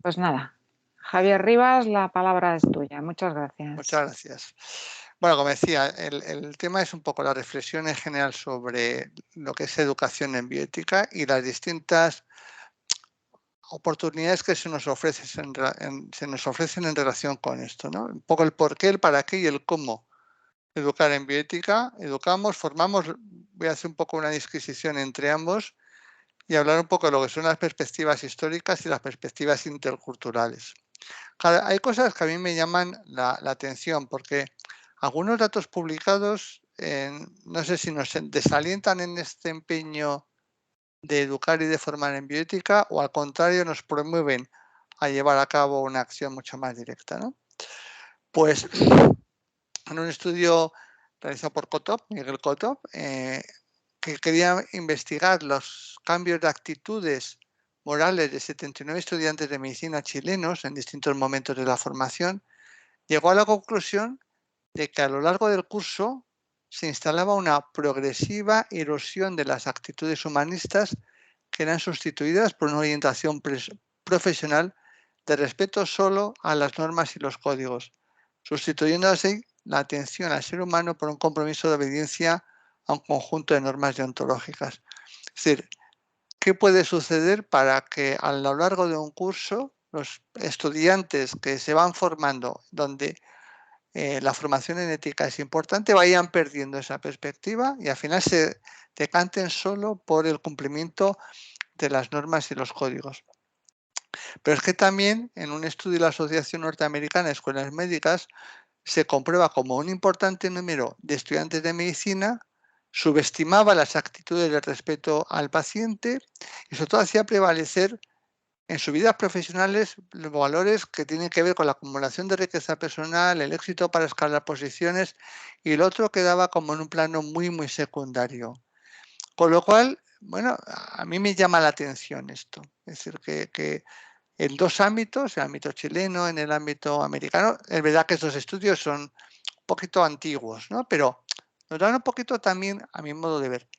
Pues nada, Javier Rivas, la palabra es tuya. Muchas gracias. Muchas gracias. Bueno, como decía, el tema es un poco la reflexión en general sobre lo que es educación en bioética y las distintas oportunidades que se nos ofrecen en relación con esto, ¿no? Un poco el por qué, el para qué y el cómo educar en bioética. Educamos, formamos, voy a hacer un poco una disquisición entre ambos y hablar un poco de lo que son las perspectivas históricas y las perspectivas interculturales. Claro, hay cosas que a mí me llaman la atención porque algunos datos publicados, no sé si nos desalientan en este empeño de educar y de formar en bioética o al contrario nos promueven a llevar a cabo una acción mucho más directa, ¿no? Pues en un estudio realizado por Miguel Kotop, que quería investigar los cambios de actitudes morales de 79 estudiantes de medicina chilenos en distintos momentos de la formación, llegó a la conclusión de que a lo largo del curso se instalaba una progresiva erosión de las actitudes humanistas que eran sustituidas por una orientación profesional de respeto solo a las normas y los códigos, sustituyendo así la atención al ser humano por un compromiso de obediencia a un conjunto de normas deontológicas. Es decir, ¿qué puede suceder para que a lo largo de un curso los estudiantes que se van formando, donde la formación en ética es importante, vayan perdiendo esa perspectiva y al final se decanten solo por el cumplimiento de las normas y los códigos? Pero es que también en un estudio de la Asociación Norteamericana de Escuelas Médicas se comprueba como un importante número de estudiantes de medicina subestimaba las actitudes de respeto al paciente y sobre todo hacía prevalecer en sus vidas profesionales los valores que tienen que ver con la acumulación de riqueza personal, el éxito para escalar posiciones, y el otro quedaba como en un plano muy, muy secundario. Con lo cual, bueno, a mí me llama la atención esto. Es decir, que en dos ámbitos, en el ámbito chileno, en el ámbito americano, es verdad que estos estudios son un poquito antiguos, ¿no? Pero nos dan un poquito también, a mi modo de ver,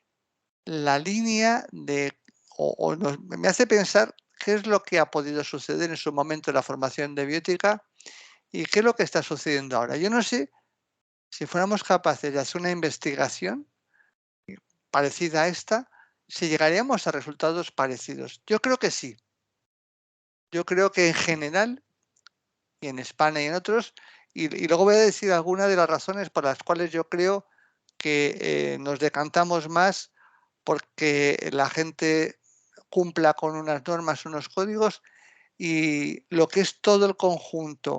la línea de, me hace pensar qué es lo que ha podido suceder en su momento en la formación de bioética y qué es lo que está sucediendo ahora. Yo no sé si fuéramos capaces de hacer una investigación parecida a esta, si llegaríamos a resultados parecidos. Yo creo que sí. Yo creo que en general, y en España y en otros, y luego voy a decir algunas de las razones por las cuales yo creo que nos decantamos más porque la gente cumpla con unas normas, unos códigos, y lo que es todo el conjunto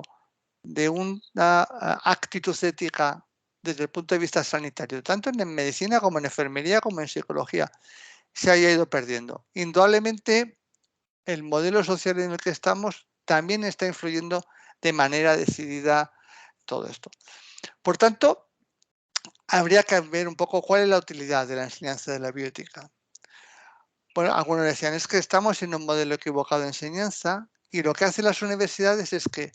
de una actitud ética desde el punto de vista sanitario, tanto en medicina como en enfermería como en psicología, se haya ido perdiendo. Indudablemente, el modelo social en el que estamos también está influyendo de manera decidida todo esto. Por tanto, habría que ver un poco cuál es la utilidad de la enseñanza de la bioética. Bueno, algunos decían, es que estamos en un modelo equivocado de enseñanza y lo que hacen las universidades es que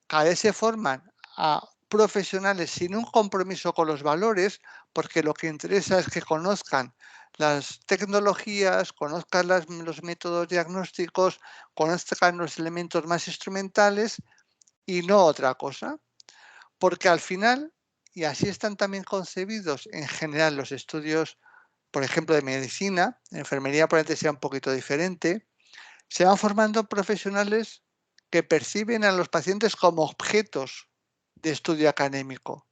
cada vez se forman a profesionales sin un compromiso con los valores, porque lo que interesa es que conozcan las tecnologías, conozcan los métodos diagnósticos, conozcan los elementos más instrumentales y no otra cosa. Porque al final, y así están también concebidos en general los estudios, por ejemplo, de medicina, enfermería probablemente sea un poquito diferente, se van formando profesionales que perciben a los pacientes como objetos de estudio académico,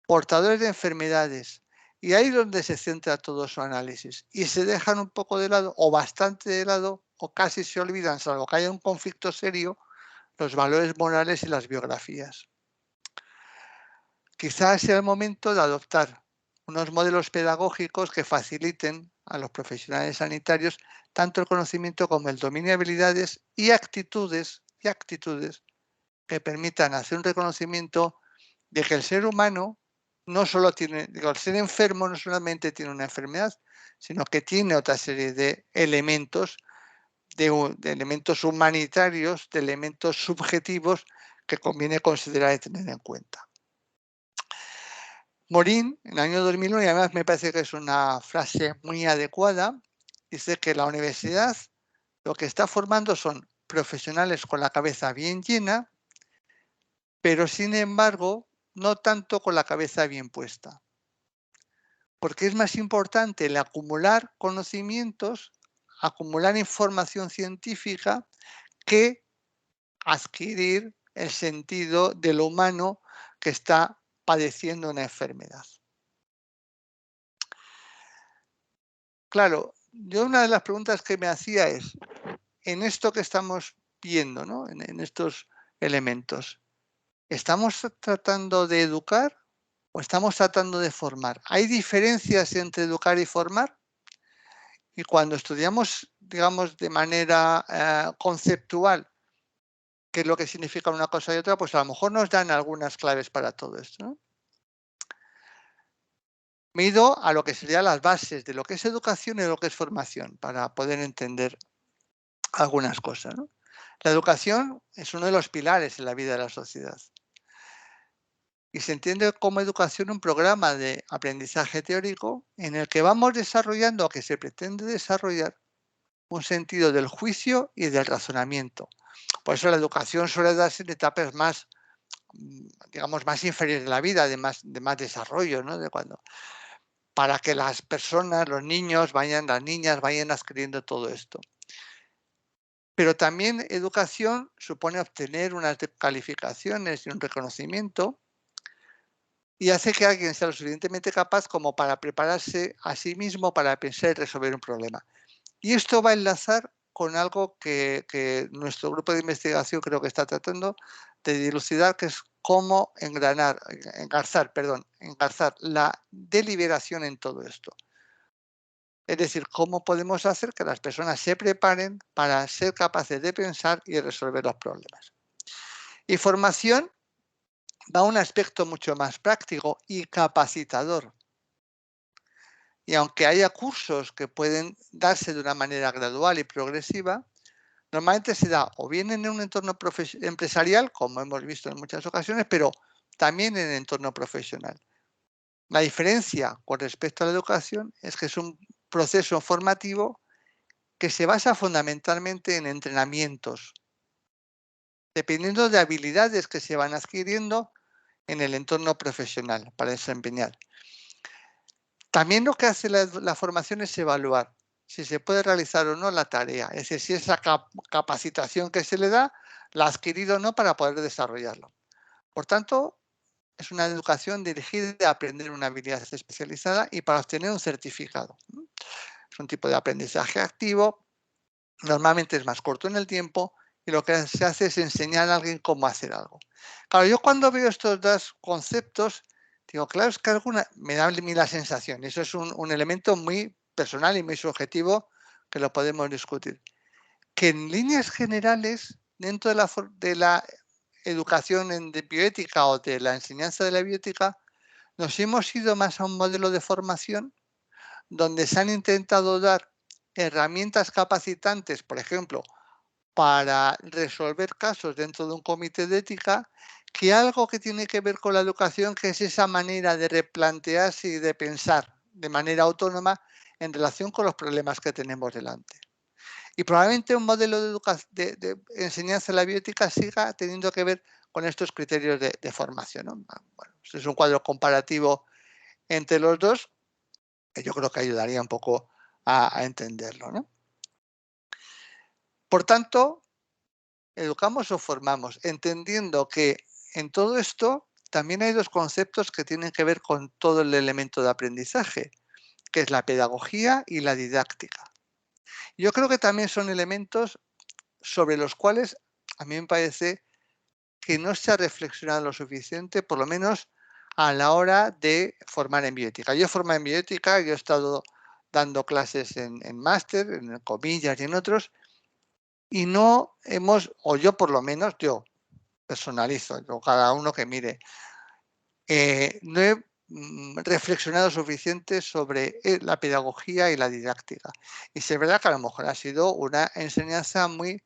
portadores de enfermedades, y ahí es donde se centra todo su análisis. Y se dejan un poco de lado, o bastante de lado, o casi se olvidan, salvo que haya un conflicto serio, los valores morales y las biografías. Quizás sea el momento de adoptar unos modelos pedagógicos que faciliten a los profesionales sanitarios tanto el conocimiento como el dominio de habilidades y actitudes que permitan hacer un reconocimiento de que el ser humano no solo tiene, el ser enfermo no solamente tiene una enfermedad, sino que tiene otra serie de elementos, de elementos humanitarios, de elementos subjetivos que conviene considerar y tener en cuenta. Morin, en el año 2001, y además me parece que es una frase muy adecuada, dice que la universidad lo que está formando son profesionales con la cabeza bien llena, pero sin embargo, no tanto con la cabeza bien puesta. Porque es más importante el acumular conocimientos, acumular información científica, que adquirir el sentido de lo humano que está padeciendo una enfermedad. Claro, yo una de las preguntas que me hacía es, en esto que estamos viendo, ¿no? en estos elementos, ¿estamos tratando de educar o estamos tratando de formar? ¿Hay diferencias entre educar y formar? Y cuando estudiamos, digamos, de manera conceptual, qué es lo que significa una cosa y otra, pues a lo mejor nos dan algunas claves para todo esto, ¿no? Me he ido a lo que serían las bases de lo que es educación y de lo que es formación, para poder entender algunas cosas, ¿no? La educación es uno de los pilares en la vida de la sociedad. Y se entiende como educación un programa de aprendizaje teórico en el que vamos desarrollando, o que se pretende desarrollar, un sentido del juicio y del razonamiento. Por eso la educación suele darse en etapas más, digamos, más inferiores de la vida, de más desarrollo, ¿no? Para que las personas, los niños, las niñas vayan adquiriendo todo esto. Pero también educación supone obtener unas calificaciones y un reconocimiento, y hace que alguien sea lo suficientemente capaz como para prepararse a sí mismo para pensar y resolver un problema. Y esto va a enlazar con algo que nuestro grupo de investigación creo que está tratando de dilucidar, que es cómo engarzar la deliberación en todo esto. Es decir, cómo podemos hacer que las personas se preparen para ser capaces de pensar y resolver los problemas. Y formación va a un aspecto mucho más práctico y capacitador. Y aunque haya cursos que pueden darse de una manera gradual y progresiva, normalmente se da o bien en un entorno empresarial, como hemos visto en muchas ocasiones, pero también en el entorno profesional. La diferencia con respecto a la educación es que es un proceso formativo que se basa fundamentalmente en entrenamientos, dependiendo de habilidades que se van adquiriendo en el entorno profesional para desempeñar. También lo que hace la formación es evaluar si se puede realizar o no la tarea, es decir, si esa capacitación que se le da la ha adquirido o no para poder desarrollarlo. Por tanto, es una educación dirigida a aprender una habilidad especializada y para obtener un certificado. Es un tipo de aprendizaje activo, normalmente es más corto en el tiempo y lo que se hace es enseñar a alguien cómo hacer algo. Claro, yo cuando veo estos dos conceptos, digo, claro, es que me da a mí la sensación, eso es un elemento muy personal y muy subjetivo que lo podemos discutir, que en líneas generales, dentro de la educación de bioética o de la enseñanza de la bioética, nos hemos ido más a un modelo de formación donde se han intentado dar herramientas capacitantes, por ejemplo, para resolver casos dentro de un comité de ética, que algo que tiene que ver con la educación, que es esa manera de replantearse y de pensar de manera autónoma en relación con los problemas que tenemos delante. Y probablemente un modelo de enseñanza de la bioética siga teniendo que ver con estos criterios de formación, ¿no? Bueno, este es un cuadro comparativo entre los dos, que yo creo que ayudaría un poco a entenderlo, ¿no? Por tanto, educamos o formamos, entendiendo que en todo esto también hay dos conceptos que tienen que ver con todo el elemento de aprendizaje, que es la pedagogía y la didáctica. Yo creo que también son elementos sobre los cuales a mí me parece que no se ha reflexionado lo suficiente, por lo menos a la hora de formar en bioética. Yo he formado en bioética, yo he estado dando clases en máster, en comillas y en otros, y no hemos, o yo por lo menos, yo personalizo, yo cada uno que mire, no he reflexionado suficiente sobre la pedagogía y la didáctica. Y si es verdad que a lo mejor ha sido una enseñanza muy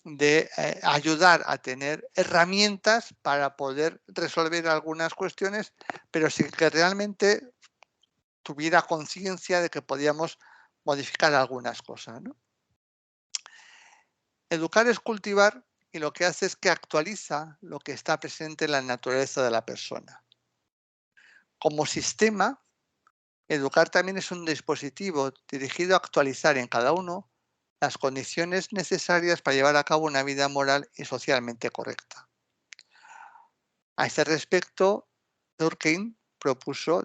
de ayudar a tener herramientas para poder resolver algunas cuestiones, pero sin que realmente tuviera conciencia de que podíamos modificar algunas cosas, ¿no? Educar es cultivar y lo que hace es que actualiza lo que está presente en la naturaleza de la persona. Como sistema, educar también es un dispositivo dirigido a actualizar en cada uno las condiciones necesarias para llevar a cabo una vida moral y socialmente correcta. A este respecto, Durkheim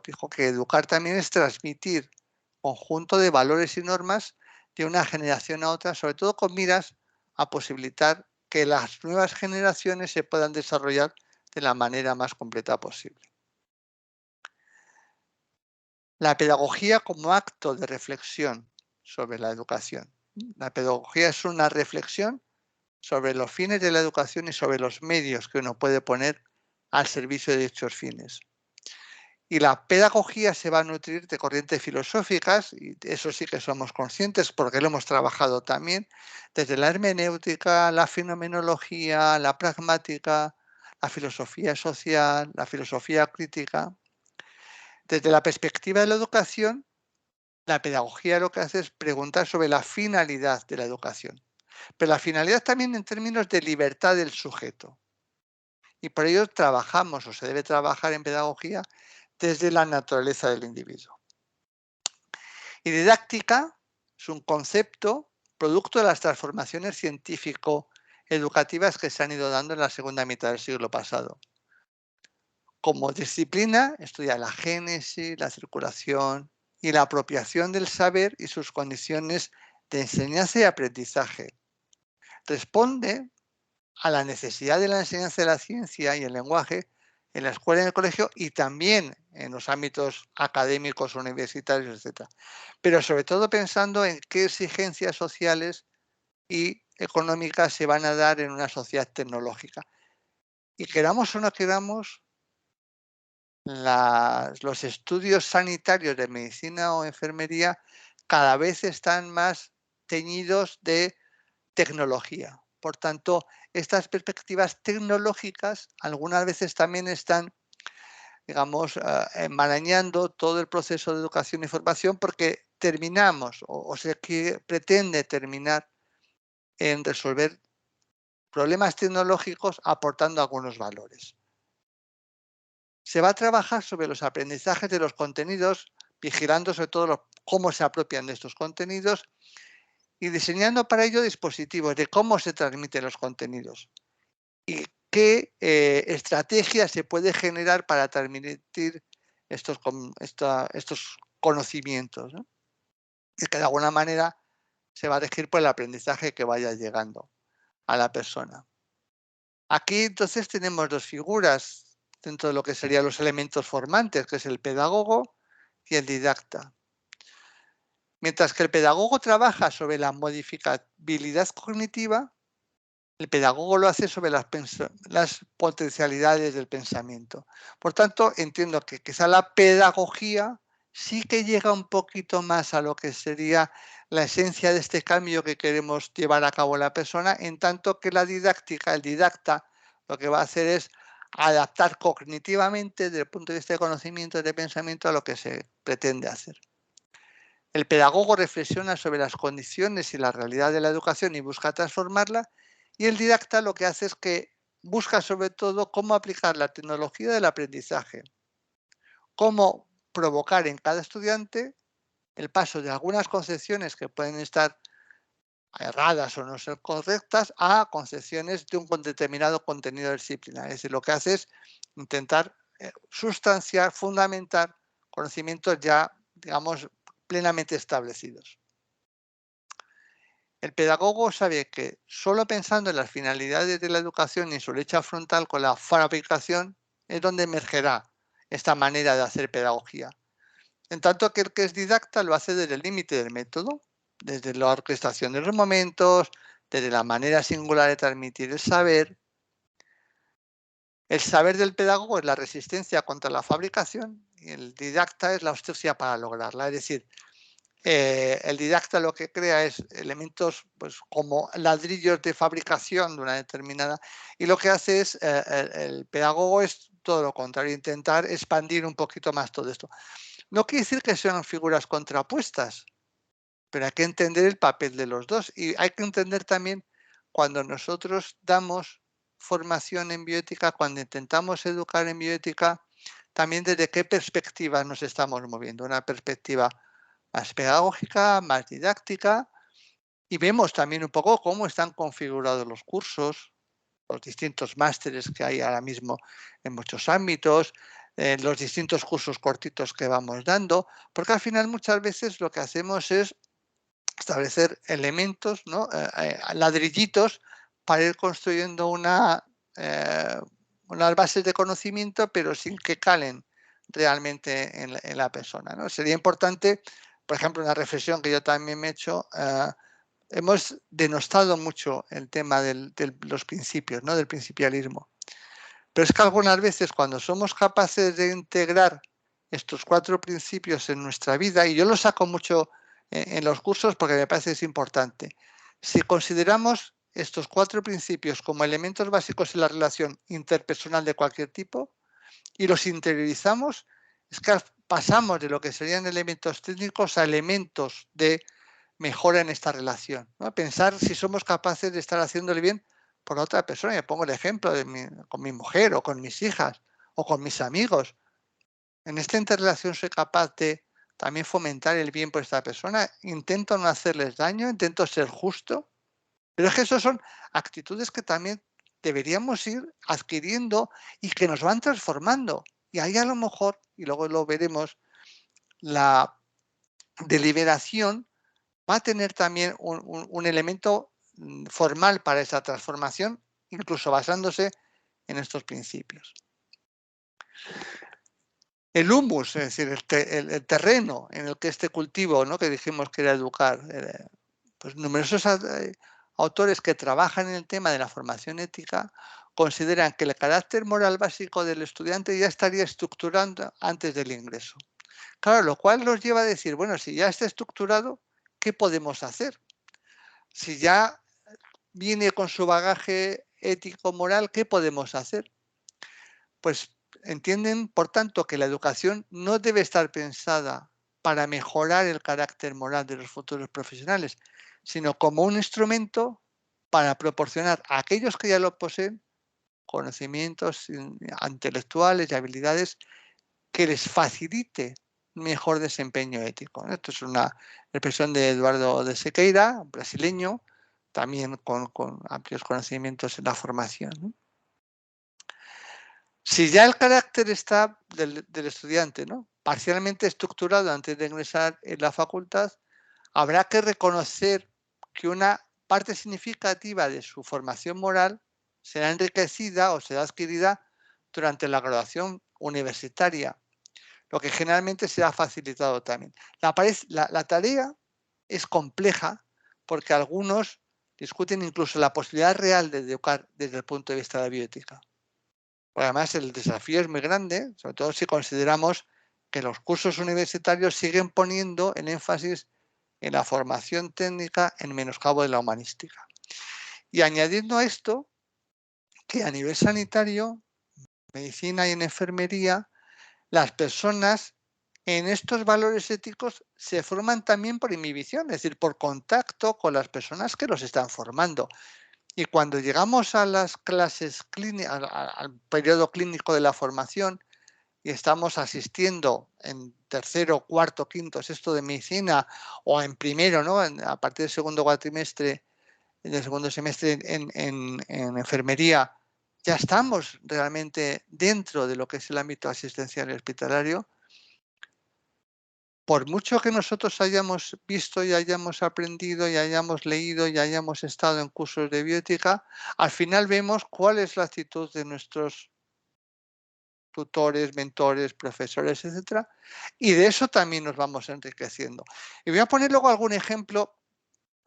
dijo que educar también es transmitir conjunto de valores y normas de una generación a otra, sobre todo con miras a posibilitar que las nuevas generaciones se puedan desarrollar de la manera más completa posible. La pedagogía como acto de reflexión sobre la educación. La pedagogía es una reflexión sobre los fines de la educación y sobre los medios que uno puede poner al servicio de dichos fines. Y la pedagogía se va a nutrir de corrientes filosóficas, y eso sí que somos conscientes porque lo hemos trabajado también, desde la hermenéutica, la fenomenología, la pragmática, la filosofía social, la filosofía crítica. Desde la perspectiva de la educación, la pedagogía lo que hace es preguntar sobre la finalidad de la educación, pero la finalidad también en términos de libertad del sujeto. Y por ello trabajamos, o se debe trabajar en pedagogía, desde la naturaleza del individuo. Y didáctica es un concepto producto de las transformaciones científico-educativas que se han ido dando en la segunda mitad del siglo pasado. Como disciplina, estudia la génesis, la circulación y la apropiación del saber y sus condiciones de enseñanza y aprendizaje. Responde a la necesidad de la enseñanza de la ciencia y el lenguaje en la escuela y en el colegio y también en los ámbitos académicos, universitarios, etc. Pero sobre todo pensando en qué exigencias sociales y económicas se van a dar en una sociedad tecnológica. Y queramos o no queramos, los estudios sanitarios de medicina o enfermería cada vez están más teñidos de tecnología. Por tanto, estas perspectivas tecnológicas algunas veces también están, digamos, enmarañando todo el proceso de educación y formación porque terminamos o se pretende terminar en resolver problemas tecnológicos aportando algunos valores. Se va a trabajar sobre los aprendizajes de los contenidos, vigilando sobre todo cómo se apropian de estos contenidos y diseñando para ello dispositivos de cómo se transmiten los contenidos y qué estrategias se puede generar para transmitir estos conocimientos, ¿no? Y que de alguna manera se va a regir por el aprendizaje que vaya llegando a la persona. Aquí entonces tenemos dos figuras dentro de lo que serían los elementos formantes, que es el pedagogo y el didacta. Mientras que el pedagogo trabaja sobre la modificabilidad cognitiva, el pedagogo lo hace sobre las potencialidades del pensamiento. Por tanto, entiendo que quizá la pedagogía sí que llega un poquito más a lo que sería la esencia de este cambio que queremos llevar a cabo en la persona, en tanto que la didáctica, el didacta, lo que va a hacer es adaptar cognitivamente desde el punto de vista de conocimiento y de pensamiento a lo que se pretende hacer. El pedagogo reflexiona sobre las condiciones y la realidad de la educación y busca transformarla, y el didacta lo que hace es que busca sobre todo cómo aplicar la tecnología del aprendizaje, cómo provocar en cada estudiante el paso de algunas concepciones que pueden estar erradas o no ser correctas a concepciones de un determinado contenido disciplinar. Es decir, lo que hace es intentar sustanciar, fundamentar conocimientos ya, digamos, plenamente establecidos. El pedagogo sabe que solo pensando en las finalidades de la educación y en su lucha frontal con la fabricación es donde emergerá esta manera de hacer pedagogía. En tanto que el que es didacta lo hace desde el límite del método, desde la orquestación de los momentos, desde la manera singular de transmitir el saber. El saber del pedagogo es la resistencia contra la fabricación y el didacta es la astucia para lograrla. Es decir, el didacta lo que crea es elementos pues, como ladrillos de fabricación de una determinada, y lo que hace es, el pedagogo es todo lo contrario, intentar expandir un poquito más todo esto. No quiere decir que sean figuras contrapuestas, pero hay que entender el papel de los dos y hay que entender también cuando nosotros damos formación en bioética, cuando intentamos educar en bioética, también desde qué perspectiva nos estamos moviendo. Una perspectiva más pedagógica, más didáctica, y vemos también un poco cómo están configurados los cursos, los distintos másteres que hay ahora mismo en muchos ámbitos, los distintos cursos cortitos que vamos dando, porque al final muchas veces lo que hacemos es establecer elementos, ¿no? Ladrillitos para ir construyendo unas bases de conocimiento, pero sin que calen realmente en la persona, ¿no? Sería importante, por ejemplo, una reflexión que yo también me he hecho, hemos denostado mucho el tema de los principios, ¿no? Del principialismo. Pero es que algunas veces cuando somos capaces de integrar estos 4 principios en nuestra vida, y yo lo saco mucho en los cursos porque me parece que es importante, si consideramos estos 4 principios como elementos básicos en la relación interpersonal de cualquier tipo y los interiorizamos, es que pasamos de lo que serían elementos técnicos a elementos de mejora en esta relación, ¿no? Pensar si somos capaces de estar haciéndole bien por otra persona. Yo pongo el ejemplo con mi mujer o con mis hijas o con mis amigos. En esta interrelación soy capaz de también fomentar el bien por esta persona. Intento no hacerles daño, intento ser justo. Pero es que esas son actitudes que también deberíamos ir adquiriendo y que nos van transformando. Y ahí a lo mejor, y luego lo veremos, la deliberación va a tener también un elemento formal para esa transformación, incluso basándose en estos principios. El humus, es decir, el terreno en el que este cultivo, ¿no? Que dijimos que era educar, pues numerosos autores que trabajan en el tema de la formación ética consideran que el carácter moral básico del estudiante ya estaría estructurando antes del ingreso. Claro, lo cual nos lleva a decir, bueno, si ya está estructurado, ¿qué podemos hacer? Si ya viene con su bagaje ético-moral, ¿qué podemos hacer? Pues entienden, por tanto, que la educación no debe estar pensada para mejorar el carácter moral de los futuros profesionales, sino como un instrumento para proporcionar a aquellos que ya lo poseen conocimientos intelectuales y habilidades que les facilite mejor desempeño ético. Esto es una expresión de Eduardo de Sequeira, brasileño, también con amplios conocimientos en la formación, ¿no? Si ya el carácter está del estudiante, ¿no? Parcialmente estructurado antes de ingresar en la facultad, habrá que reconocer que una parte significativa de su formación moral será enriquecida o será adquirida durante la graduación universitaria, lo que generalmente será facilitado también. La tarea es compleja porque algunos discuten incluso la posibilidad real de educar desde el punto de vista de la bioética. Además, el desafío es muy grande, sobre todo si consideramos que los cursos universitarios siguen poniendo el énfasis en la formación técnica en menoscabo de la humanística. Y añadiendo a esto, que a nivel sanitario, medicina y en enfermería, las personas en estos valores éticos se forman también por inhibición, es decir, por contacto con las personas que los están formando. Y cuando llegamos a las clases clínicas, al periodo clínico de la formación, y estamos asistiendo en tercero, cuarto, quinto, sexto de medicina o en primero, ¿no? A partir del segundo cuatrimestre, del segundo semestre en enfermería, ya estamos realmente dentro de lo que es el ámbito asistencial y hospitalario. Por mucho que nosotros hayamos visto y hayamos aprendido y hayamos leído y hayamos estado en cursos de bioética, al final vemos cuál es la actitud de nuestros tutores, mentores, profesores, etcétera, y de eso también nos vamos enriqueciendo. Y voy a poner luego algún ejemplo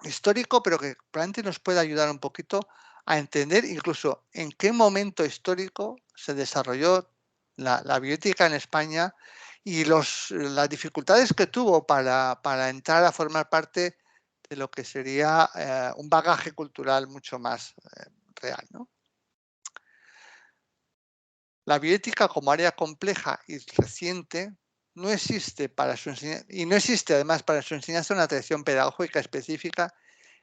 histórico, pero que probablemente nos pueda ayudar un poquito a entender incluso en qué momento histórico se desarrolló la bioética en España y las dificultades que tuvo para entrar a formar parte de lo que sería un bagaje cultural mucho más real, ¿no? La bioética como área compleja y reciente no existe para su enseñanza, y no existe además para su enseñanza una tradición pedagógica específica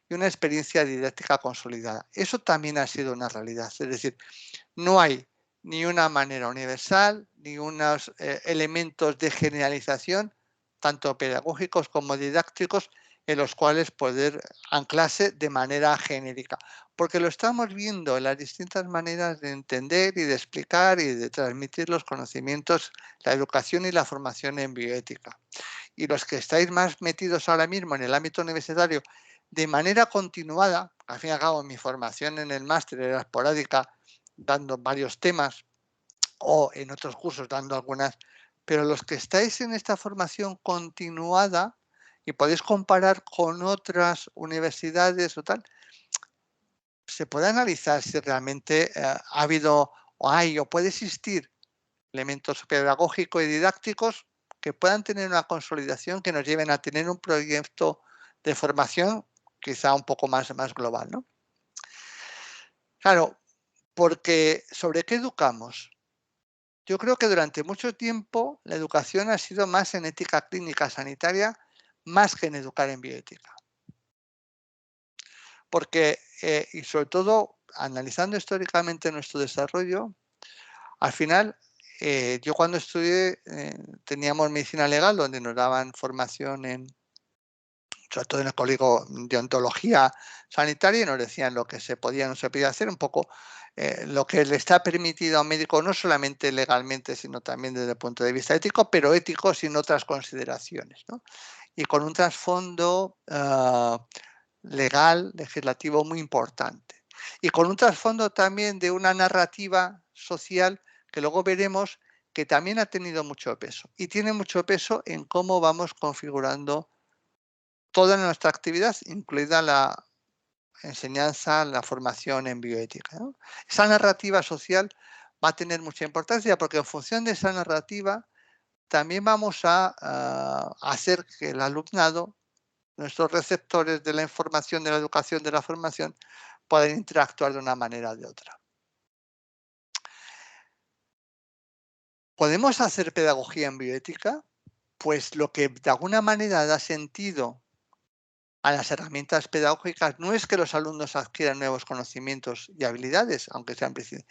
y una experiencia didáctica consolidada. Eso también ha sido una realidad. Es decir, no hay ni una manera universal, ni unos elementos de generalización, tanto pedagógicos como didácticos, en los cuales poder anclarse de manera genérica. Porque lo estamos viendo en las distintas maneras de entender y de explicar y de transmitir los conocimientos, la educación y la formación en bioética. Y los que estáis más metidos ahora mismo en el ámbito universitario de manera continuada, al fin y al cabo mi formación en el máster era esporádica, dando varios temas o en otros cursos dando algunas, pero los que estáis en esta formación continuada y podéis comparar con otras universidades o tal, se puede analizar si realmente ha habido o hay o puede existir elementos pedagógicos y didácticos que puedan tener una consolidación que nos lleven a tener un proyecto de formación quizá un poco más global, ¿no? Claro, porque ¿sobre qué educamos? Yo creo que durante mucho tiempo la educación ha sido más en ética clínica sanitaria más que en educar en bioética. Porque, y sobre todo, analizando históricamente nuestro desarrollo, al final, yo cuando estudié teníamos medicina legal donde nos daban formación sobre todo en el código de ontología sanitaria y nos decían lo que se podía y no se podía hacer, un poco lo que le está permitido a un médico, no solamente legalmente, sino también desde el punto de vista ético, pero ético sin otras consideraciones, ¿no? Y con un trasfondo legal, legislativo muy importante. Y con un trasfondo también de una narrativa social que luego veremos que también ha tenido mucho peso. Y tiene mucho peso en cómo vamos configurando toda nuestra actividad, incluida la enseñanza, la formación en bioética, ¿no? Esa narrativa social va a tener mucha importancia porque en función de esa narrativa también vamos a hacer que el alumnado, nuestros receptores de la información, de la educación, de la formación, puedan interactuar de una manera o de otra. ¿Podemos hacer pedagogía en bioética? Pues lo que de alguna manera da sentido a las herramientas pedagógicas no es que los alumnos adquieran nuevos conocimientos y habilidades, aunque sean principios.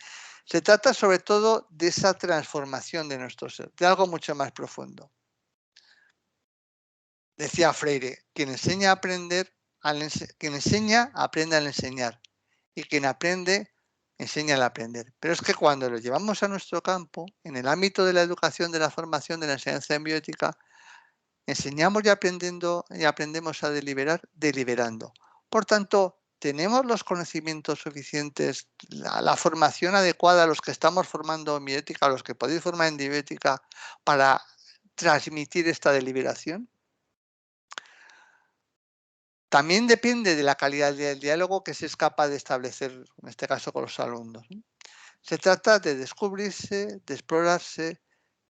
Se trata sobre todo de esa transformación de nuestro ser, de algo mucho más profundo. Decía Freire, quien enseña aprende al enseñar y quien aprende enseña al aprender. Pero es que cuando lo llevamos a nuestro campo, en el ámbito de la educación, de la formación, de la enseñanza en bioética, enseñamos y aprendemos a deliberar deliberando. Por tanto, tenemos los conocimientos suficientes, la formación adecuada a los que estamos formando en bioética, a los que podéis formar en bioética, para transmitir esta deliberación. También depende de la calidad del diálogo que se es capaz de establecer, en este caso con los alumnos, ¿no? Se trata de descubrirse, de explorarse,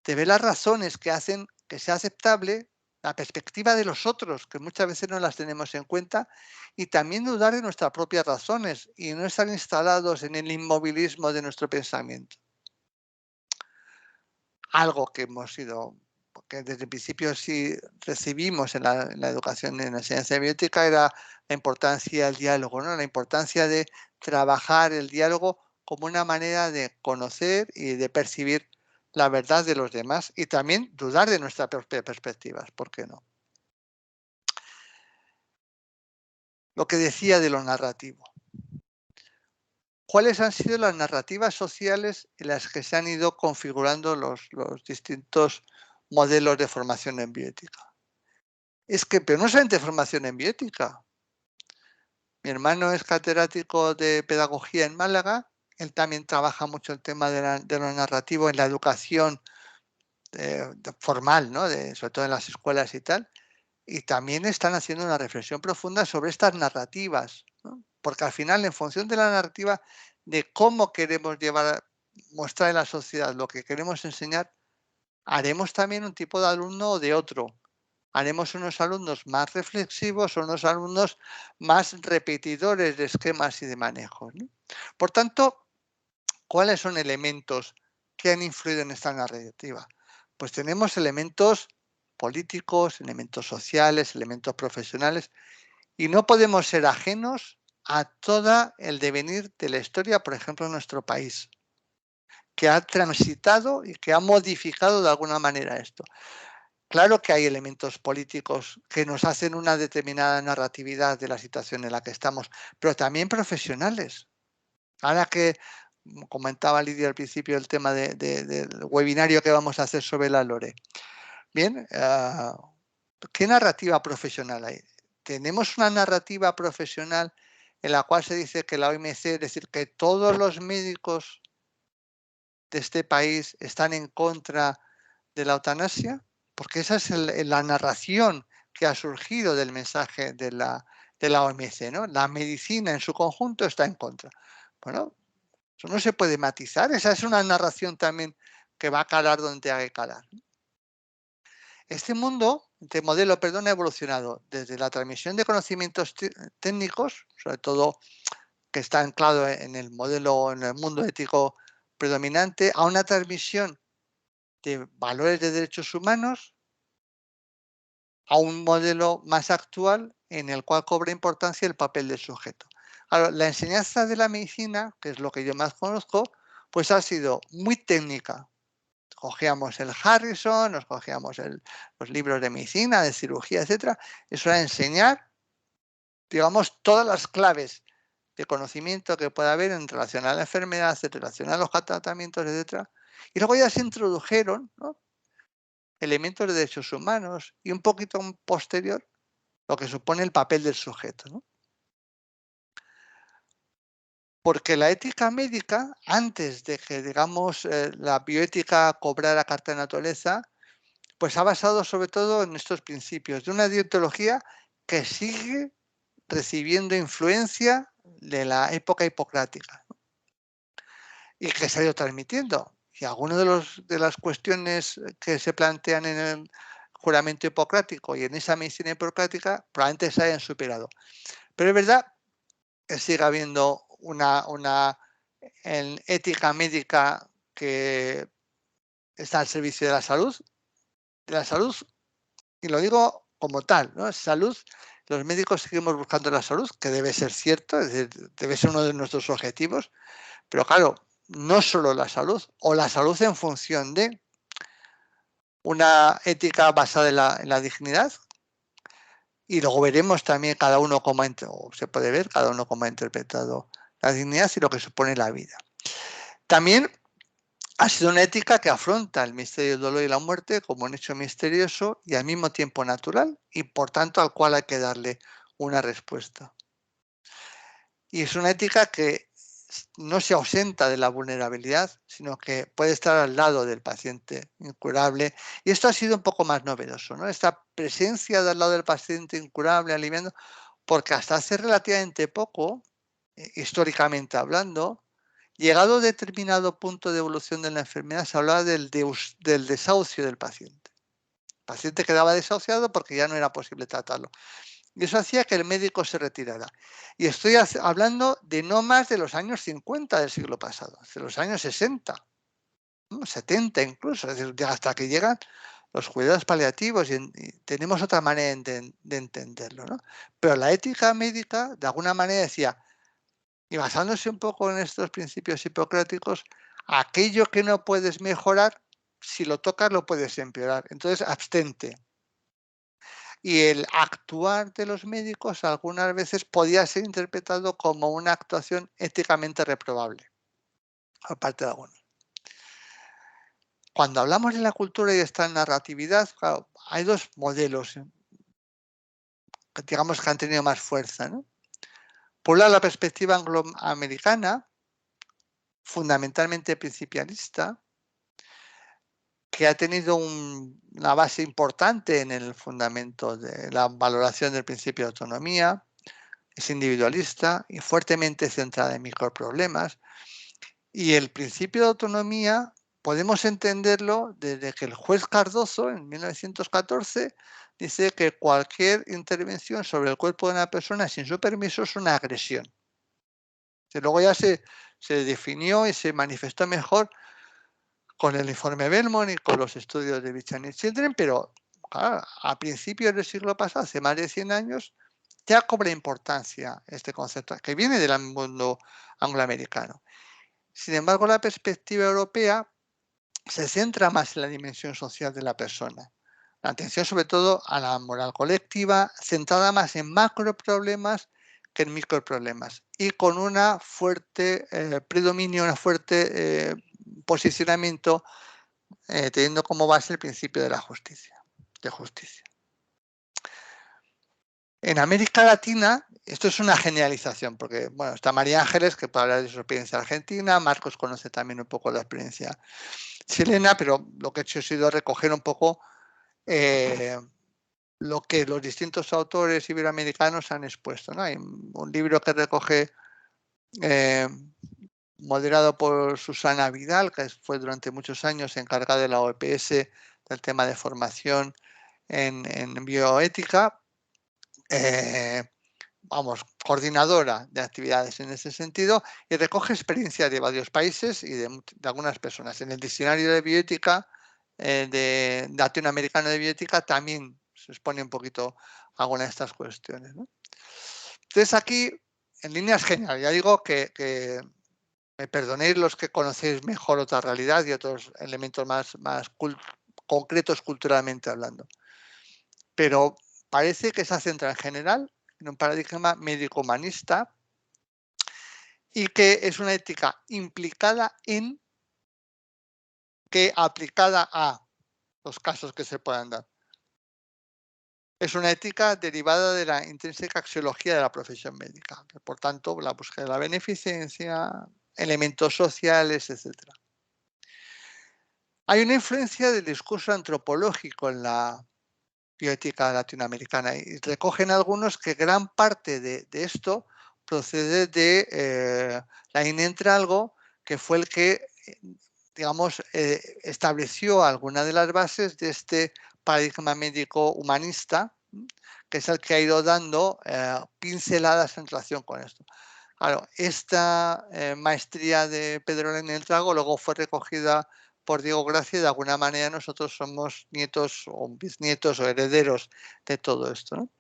de ver las razones que hacen que sea aceptable la perspectiva de los otros, que muchas veces no las tenemos en cuenta, y también dudar de nuestras propias razones y no estar instalados en el inmovilismo de nuestro pensamiento. Algo que hemos sido, porque desde el principio sí recibimos en la educación, en la enseñanza biótica, era la importancia del diálogo, ¿no? La importancia de trabajar el diálogo como una manera de conocer y de percibir la verdad de los demás y también dudar de nuestras propias perspectivas, ¿por qué no? Lo que decía de lo narrativo. ¿Cuáles han sido las narrativas sociales en las que se han ido configurando los distintos modelos de formación en bioética? Es que, pero no solamente formación en bioética. Mi hermano es catedrático de pedagogía en Málaga. Él también trabaja mucho el tema de lo narrativo en la educación formal, ¿no? Sobre todo en las escuelas y tal. Y también están haciendo una reflexión profunda sobre estas narrativas, ¿no? Porque al final, en función de la narrativa, de cómo queremos mostrar en la sociedad lo que queremos enseñar, haremos también un tipo de alumno o de otro. Haremos unos alumnos más reflexivos o unos alumnos más repetidores de esquemas y de manejos, ¿no? Por tanto, ¿cuáles son elementos que han influido en esta narrativa? Pues tenemos elementos políticos, elementos sociales, elementos profesionales Y no podemos ser ajenos a todo el devenir de la historia, por ejemplo, en nuestro país, que ha transitado y que ha modificado de alguna manera esto. Claro que hay elementos políticos que nos hacen una determinada narratividad de la situación en la que estamos, pero también profesionales. Ahora que comentaba Lidia al principio el tema del webinario que vamos a hacer sobre la LORE. Bien, ¿qué narrativa profesional hay? Tenemos una narrativa profesional en la cual se dice que la OMC, es decir, que todos los médicos de este país están en contra de la eutanasia, porque esa es la narración que ha surgido del mensaje de la OMC, ¿no? La medicina en su conjunto está en contra. Bueno, eso no se puede matizar, esa es una narración también que va a calar donde hay que calar. Este mundo, este modelo, perdón, ha evolucionado desde la transmisión de conocimientos técnicos, sobre todo que está anclado en el modelo, en el mundo ético predominante, a una transmisión de valores de derechos humanos, a un modelo más actual en el cual cobra importancia el papel del sujeto. Ahora, la enseñanza de la medicina, que es lo que yo más conozco, pues ha sido muy técnica. Cogíamos el Harrison, nos cogíamos los libros de medicina, de cirugía, etcétera. Eso era enseñar, digamos, todas las claves de conocimiento que pueda haber en relación a la enfermedad, en relación a los tratamientos, etcétera. Y luego ya se introdujeron, ¿no?, elementos de derechos humanos y un poquito posterior lo que supone el papel del sujeto, ¿no? Porque la ética médica, antes de que, digamos, la bioética cobrara carta de naturaleza, pues ha basado sobre todo en estos principios de una deontología que sigue recibiendo influencia de la época hipocrática, ¿no?, y que se ha ido transmitiendo. Y algunas de las cuestiones que se plantean en el juramento hipocrático y en esa medicina hipocrática probablemente se hayan superado. Pero es verdad que sigue habiendo una ética médica que está al servicio de la salud, y lo digo como tal, ¿no? Salud, los médicos seguimos buscando la salud, que debe ser cierto, es decir, debe ser uno de nuestros objetivos, pero claro, no solo la salud, o la salud en función de una ética basada en la dignidad, y luego veremos también cada uno cómo se puede ver cada uno cómo ha interpretado la dignidad y lo que supone la vida. También ha sido una ética que afronta el misterio del dolor y la muerte como un hecho misterioso y al mismo tiempo natural, y por tanto al cual hay que darle una respuesta. Y es una ética que no se ausenta de la vulnerabilidad, sino que puede estar al lado del paciente incurable. Y esto ha sido un poco más novedoso, ¿no? Esta presencia al lado del paciente incurable, aliviando, porque hasta hace relativamente poco, históricamente hablando, llegado a determinado punto de evolución de la enfermedad, se hablaba del desahucio del paciente. El paciente quedaba desahuciado porque ya no era posible tratarlo. Y eso hacía que el médico se retirara. Y estoy hablando de no más de los años 50 del siglo pasado, de los años 60, ¿no?, 70 incluso, es decir, hasta que llegan los cuidados paliativos y tenemos otra manera de entenderlo, ¿no? Pero la ética médica, de alguna manera, decía, y basándose un poco en estos principios hipocráticos, aquello que no puedes mejorar, si lo tocas lo puedes empeorar. Entonces, abstente. Y el actuar de los médicos algunas veces podía ser interpretado como una actuación éticamente reprobable por parte de algunos. Cuando hablamos de la cultura y de esta narratividad, claro, hay dos modelos que digamos que han tenido más fuerza, ¿no? Por un lado, la perspectiva angloamericana, fundamentalmente principialista, que ha tenido una base importante en el fundamento de la valoración del principio de autonomía, es individualista y fuertemente centrada en microproblemas. Y el principio de autonomía podemos entenderlo desde que el juez Cardozo, en 1914, dice que cualquier intervención sobre el cuerpo de una persona sin su permiso es una agresión. Y luego ya se definió y se manifestó mejor con el informe Belmont y con los estudios de Bicham y Children, pero claro, a principios del siglo pasado, hace más de 100 años, ya cobra importancia este concepto, que viene del mundo angloamericano. Sin embargo, la perspectiva europea se centra más en la dimensión social de la persona. La atención sobre todo a la moral colectiva, centrada más en macro problemas que en micro problemas y con una fuerte predominio, un fuerte posicionamiento teniendo como base el principio de la justicia. En América Latina, esto es una generalización, porque bueno, está María Ángeles, que puede hablar de su experiencia argentina, Marcos conoce también un poco la experiencia chilena, pero lo que he hecho ha sido recoger un poco lo que los distintos autores iberoamericanos han expuesto, ¿no? Hay un libro que recoge, moderado por Susana Vidal, que fue durante muchos años encargada de la OEPS del tema de formación en bioética, coordinadora de actividades en ese sentido, y recoge experiencias de varios países y de algunas personas. En el diccionario de bioética de latinoamericano de bioética también se expone un poquito algunas de estas cuestiones, ¿no? Entonces aquí, en líneas generales, ya digo que me perdonéis los que conocéis mejor otra realidad y otros elementos más concretos culturalmente hablando, pero parece que se centra en general en un paradigma médico-humanista y que es una ética implicada en que aplicada a los casos que se puedan dar. Es una ética derivada de la intrínseca axiología de la profesión médica, por tanto, la búsqueda de la beneficencia, elementos sociales, etc. Hay una influencia del discurso antropológico en la bioética latinoamericana y recogen algunos que gran parte de esto procede de Laín Entralgo, que fue el que, digamos, estableció algunas de las bases de este paradigma médico humanista, que es el que ha ido dando pinceladas en relación con esto. Claro, esta maestría de Pedro Laín Entralgo luego fue recogida por Diego Gracia y de alguna manera nosotros somos nietos o bisnietos o herederos de todo esto, ¿no?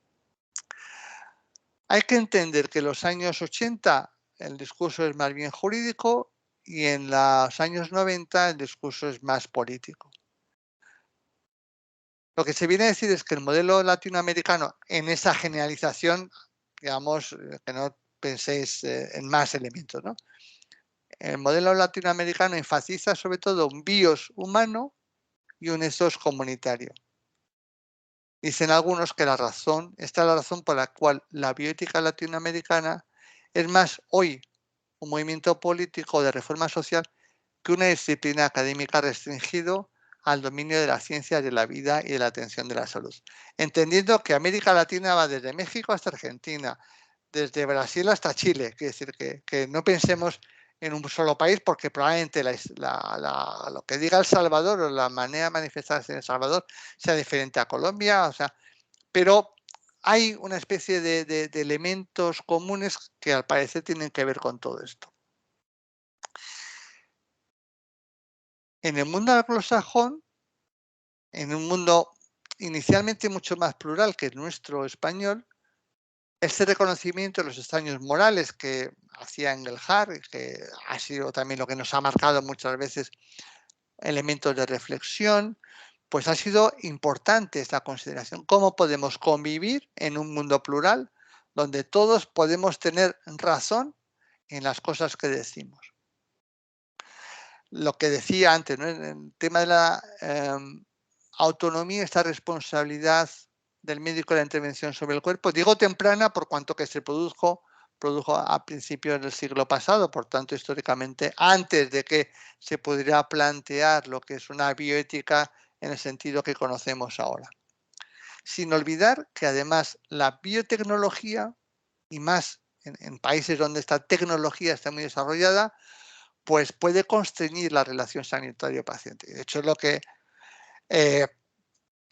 Hay que entender que en los años 80 el discurso es más bien jurídico y en los años 90 el discurso es más político. Lo que se viene a decir es que el modelo latinoamericano, en esa generalización, digamos, que no penséis en más elementos, ¿no? El modelo latinoamericano enfatiza sobre todo un bios humano y un ethos comunitario. Dicen algunos que esta es la razón por la cual la bioética latinoamericana es más hoy un movimiento político de reforma social que una disciplina académica restringido al dominio de las ciencias de la vida y de la atención de la salud. Entendiendo que América Latina va desde México hasta Argentina, desde Brasil hasta Chile. Quiere decir que no pensemos en un solo país porque probablemente lo que diga El Salvador o la manera de manifestarse en El Salvador sea diferente a Colombia, pero hay una especie de elementos comunes que al parecer tienen que ver con todo esto. En el mundo anglosajón, en un mundo inicialmente mucho más plural que el nuestro español, este reconocimiento de los extraños morales que hacía Engelhard, que ha sido también lo que nos ha marcado muchas veces elementos de reflexión, pues ha sido importante esta consideración. ¿Cómo podemos convivir en un mundo plural donde todos podemos tener razón en las cosas que decimos? Lo que decía antes, ¿no? En el tema de la autonomía, esta responsabilidad del médico de la intervención sobre el cuerpo, digo temprana por cuanto que se produjo a principios del siglo pasado, por tanto históricamente antes de que se pudiera plantear lo que es una bioética en el sentido que conocemos ahora. Sin olvidar que además la biotecnología, y más en países donde esta tecnología está muy desarrollada, pues puede constreñir la relación sanitario-paciente. De hecho, es lo que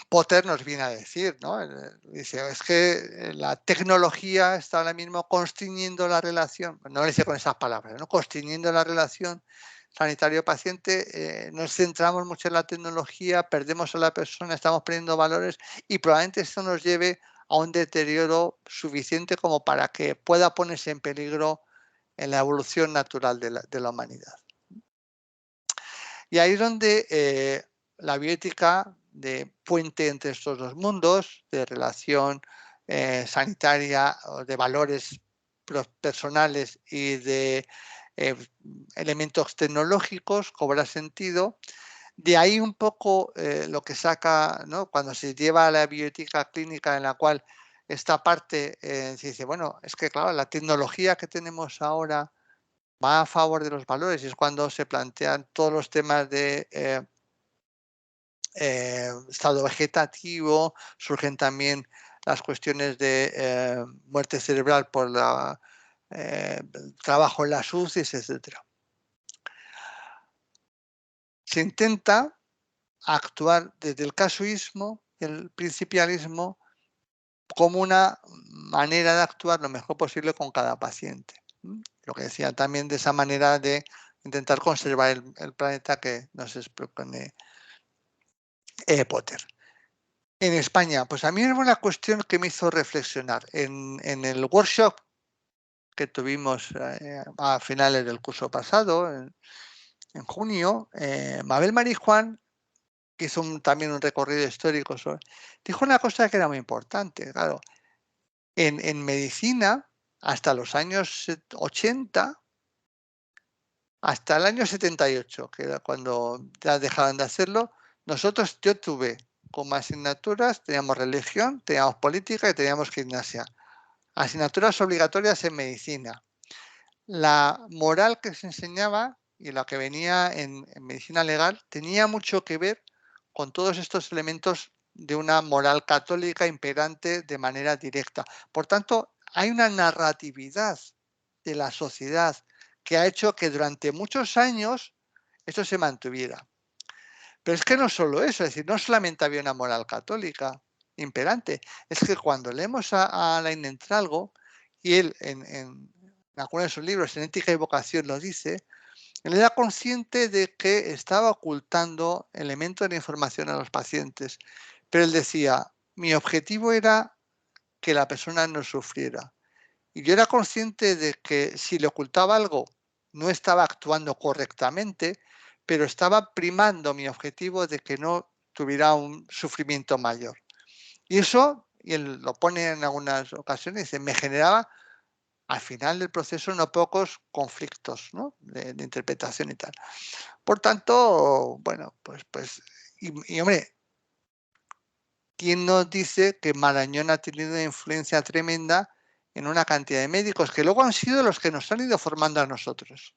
Potter nos viene a decir, ¿no? Dice, es que la tecnología está ahora mismo constriñendo la relación, no lo dice con esas palabras, ¿no? Constriñendo la relación sanitario-paciente, nos centramos mucho en la tecnología, perdemos a la persona, estamos perdiendo valores y probablemente esto nos lleve a un deterioro suficiente como para que pueda ponerse en peligro en la evolución natural de la humanidad. Y ahí es donde la bioética de puente entre estos dos mundos, de relación sanitaria, de valores personales y de elementos tecnológicos, cobra sentido. De ahí un poco lo que saca, ¿no? Cuando se lleva a la bioética clínica, en la cual esta parte se dice, bueno, es que claro, la tecnología que tenemos ahora va a favor de los valores, y es cuando se plantean todos los temas de estado vegetativo, surgen también las cuestiones de muerte cerebral por el trabajo en las UCIs, etc. Se intenta actuar desde el casuismo y el principialismo como una manera de actuar lo mejor posible con cada paciente. Lo que decía también de esa manera de intentar conservar el planeta que nos propone Potter. En España, pues a mí era una cuestión que me hizo reflexionar. En el workshop que tuvimos a finales del curso pasado, en junio, Mabel Marijuán, que hizo también un recorrido histórico, dijo una cosa que era muy importante. Claro, en medicina, hasta los años 80, hasta el año 78, que era cuando ya dejaban de hacerlo, yo tuve como asignaturas, teníamos religión, teníamos política y teníamos gimnasia. Asignaturas obligatorias en medicina. La moral que se enseñaba y la que venía en medicina legal tenía mucho que ver con todos estos elementos de una moral católica imperante de manera directa. Por tanto, hay una narratividad de la sociedad que ha hecho que durante muchos años esto se mantuviera. Pero es que no solo eso, es decir, no solamente había una moral católica imperante, es que cuando leemos a Alain Entralgo, y él en algunos de sus libros, en Ética y Vocación, lo dice, él era consciente de que estaba ocultando elementos de información a los pacientes, pero él decía, mi objetivo era que la persona no sufriera. Y yo era consciente de que si le ocultaba algo, no estaba actuando correctamente, pero estaba primando mi objetivo de que no tuviera un sufrimiento mayor. Y eso, y él lo pone en algunas ocasiones, dice, me generaba al final del proceso no pocos conflictos, ¿no? de interpretación y tal. Por tanto, bueno, pues y hombre, ¿quién nos dice que Marañón ha tenido una influencia tremenda en una cantidad de médicos que luego han sido los que nos han ido formando a nosotros?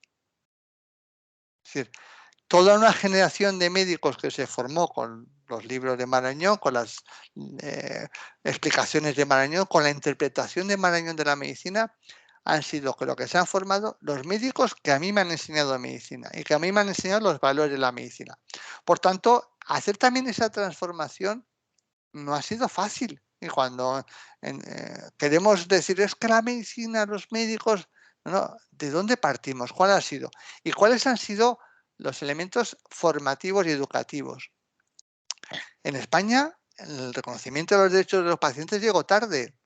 Es decir, toda una generación de médicos que se formó con los libros de Marañón, con las explicaciones de Marañón, con la interpretación de Marañón de la medicina, han sido con lo que se han formado los médicos que a mí me han enseñado medicina y que a mí me han enseñado los valores de la medicina. Por tanto, hacer también esa transformación no ha sido fácil. Y cuando queremos decir es que la medicina, los médicos, no, ¿de dónde partimos? ¿Cuál ha sido? ¿Y cuáles han sido los elementos formativos y educativos? En España, el reconocimiento de los derechos de los pacientes llegó tarde,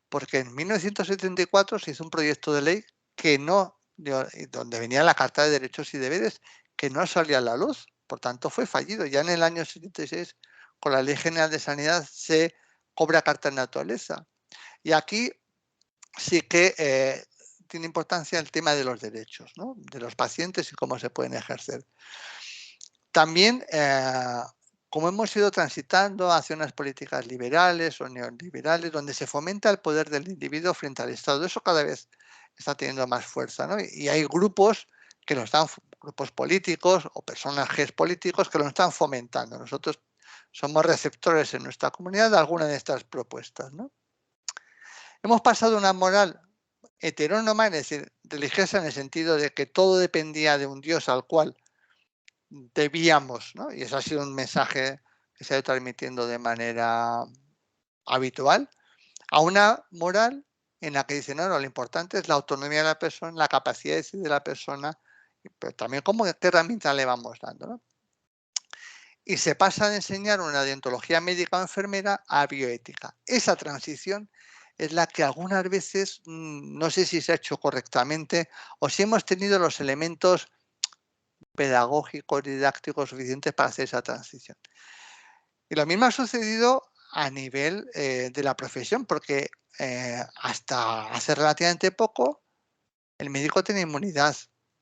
porque en 1974 se hizo un proyecto de ley que no, donde venía la Carta de Derechos y Deberes, que no salía a la luz. Por tanto, fue fallido. Ya en el año 76, con la Ley General de Sanidad, se cobra carta de naturaleza. Y aquí sí que tiene importancia el tema de los derechos, ¿no? De los pacientes y cómo se pueden ejercer. También, como hemos ido transitando hacia unas políticas liberales o neoliberales, donde se fomenta el poder del individuo frente al Estado, eso cada vez está teniendo más fuerza, ¿no? Y hay grupos que lo están, grupos políticos o personajes políticos que lo están fomentando. Nosotros somos receptores en nuestra comunidad de alguna de estas propuestas, ¿no? Hemos pasado una moral heterónoma, es decir, religiosa, en el sentido de que todo dependía de un Dios al cual debíamos, ¿no? Y eso ha sido un mensaje que se ha ido transmitiendo de manera habitual, a una moral en la que dice, no, lo importante es la autonomía de la persona, la capacidad de decidir de la persona, pero también cómo, qué herramienta le vamos dando, ¿no? y se pasa de enseñar una deontología médica o enfermera a bioética. Esa transición es la que algunas veces no sé si se ha hecho correctamente o si hemos tenido los elementos pedagógicos, didácticos suficientes para hacer esa transición. Y lo mismo ha sucedido a nivel de la profesión, porque hasta hace relativamente poco el médico tiene inmunidad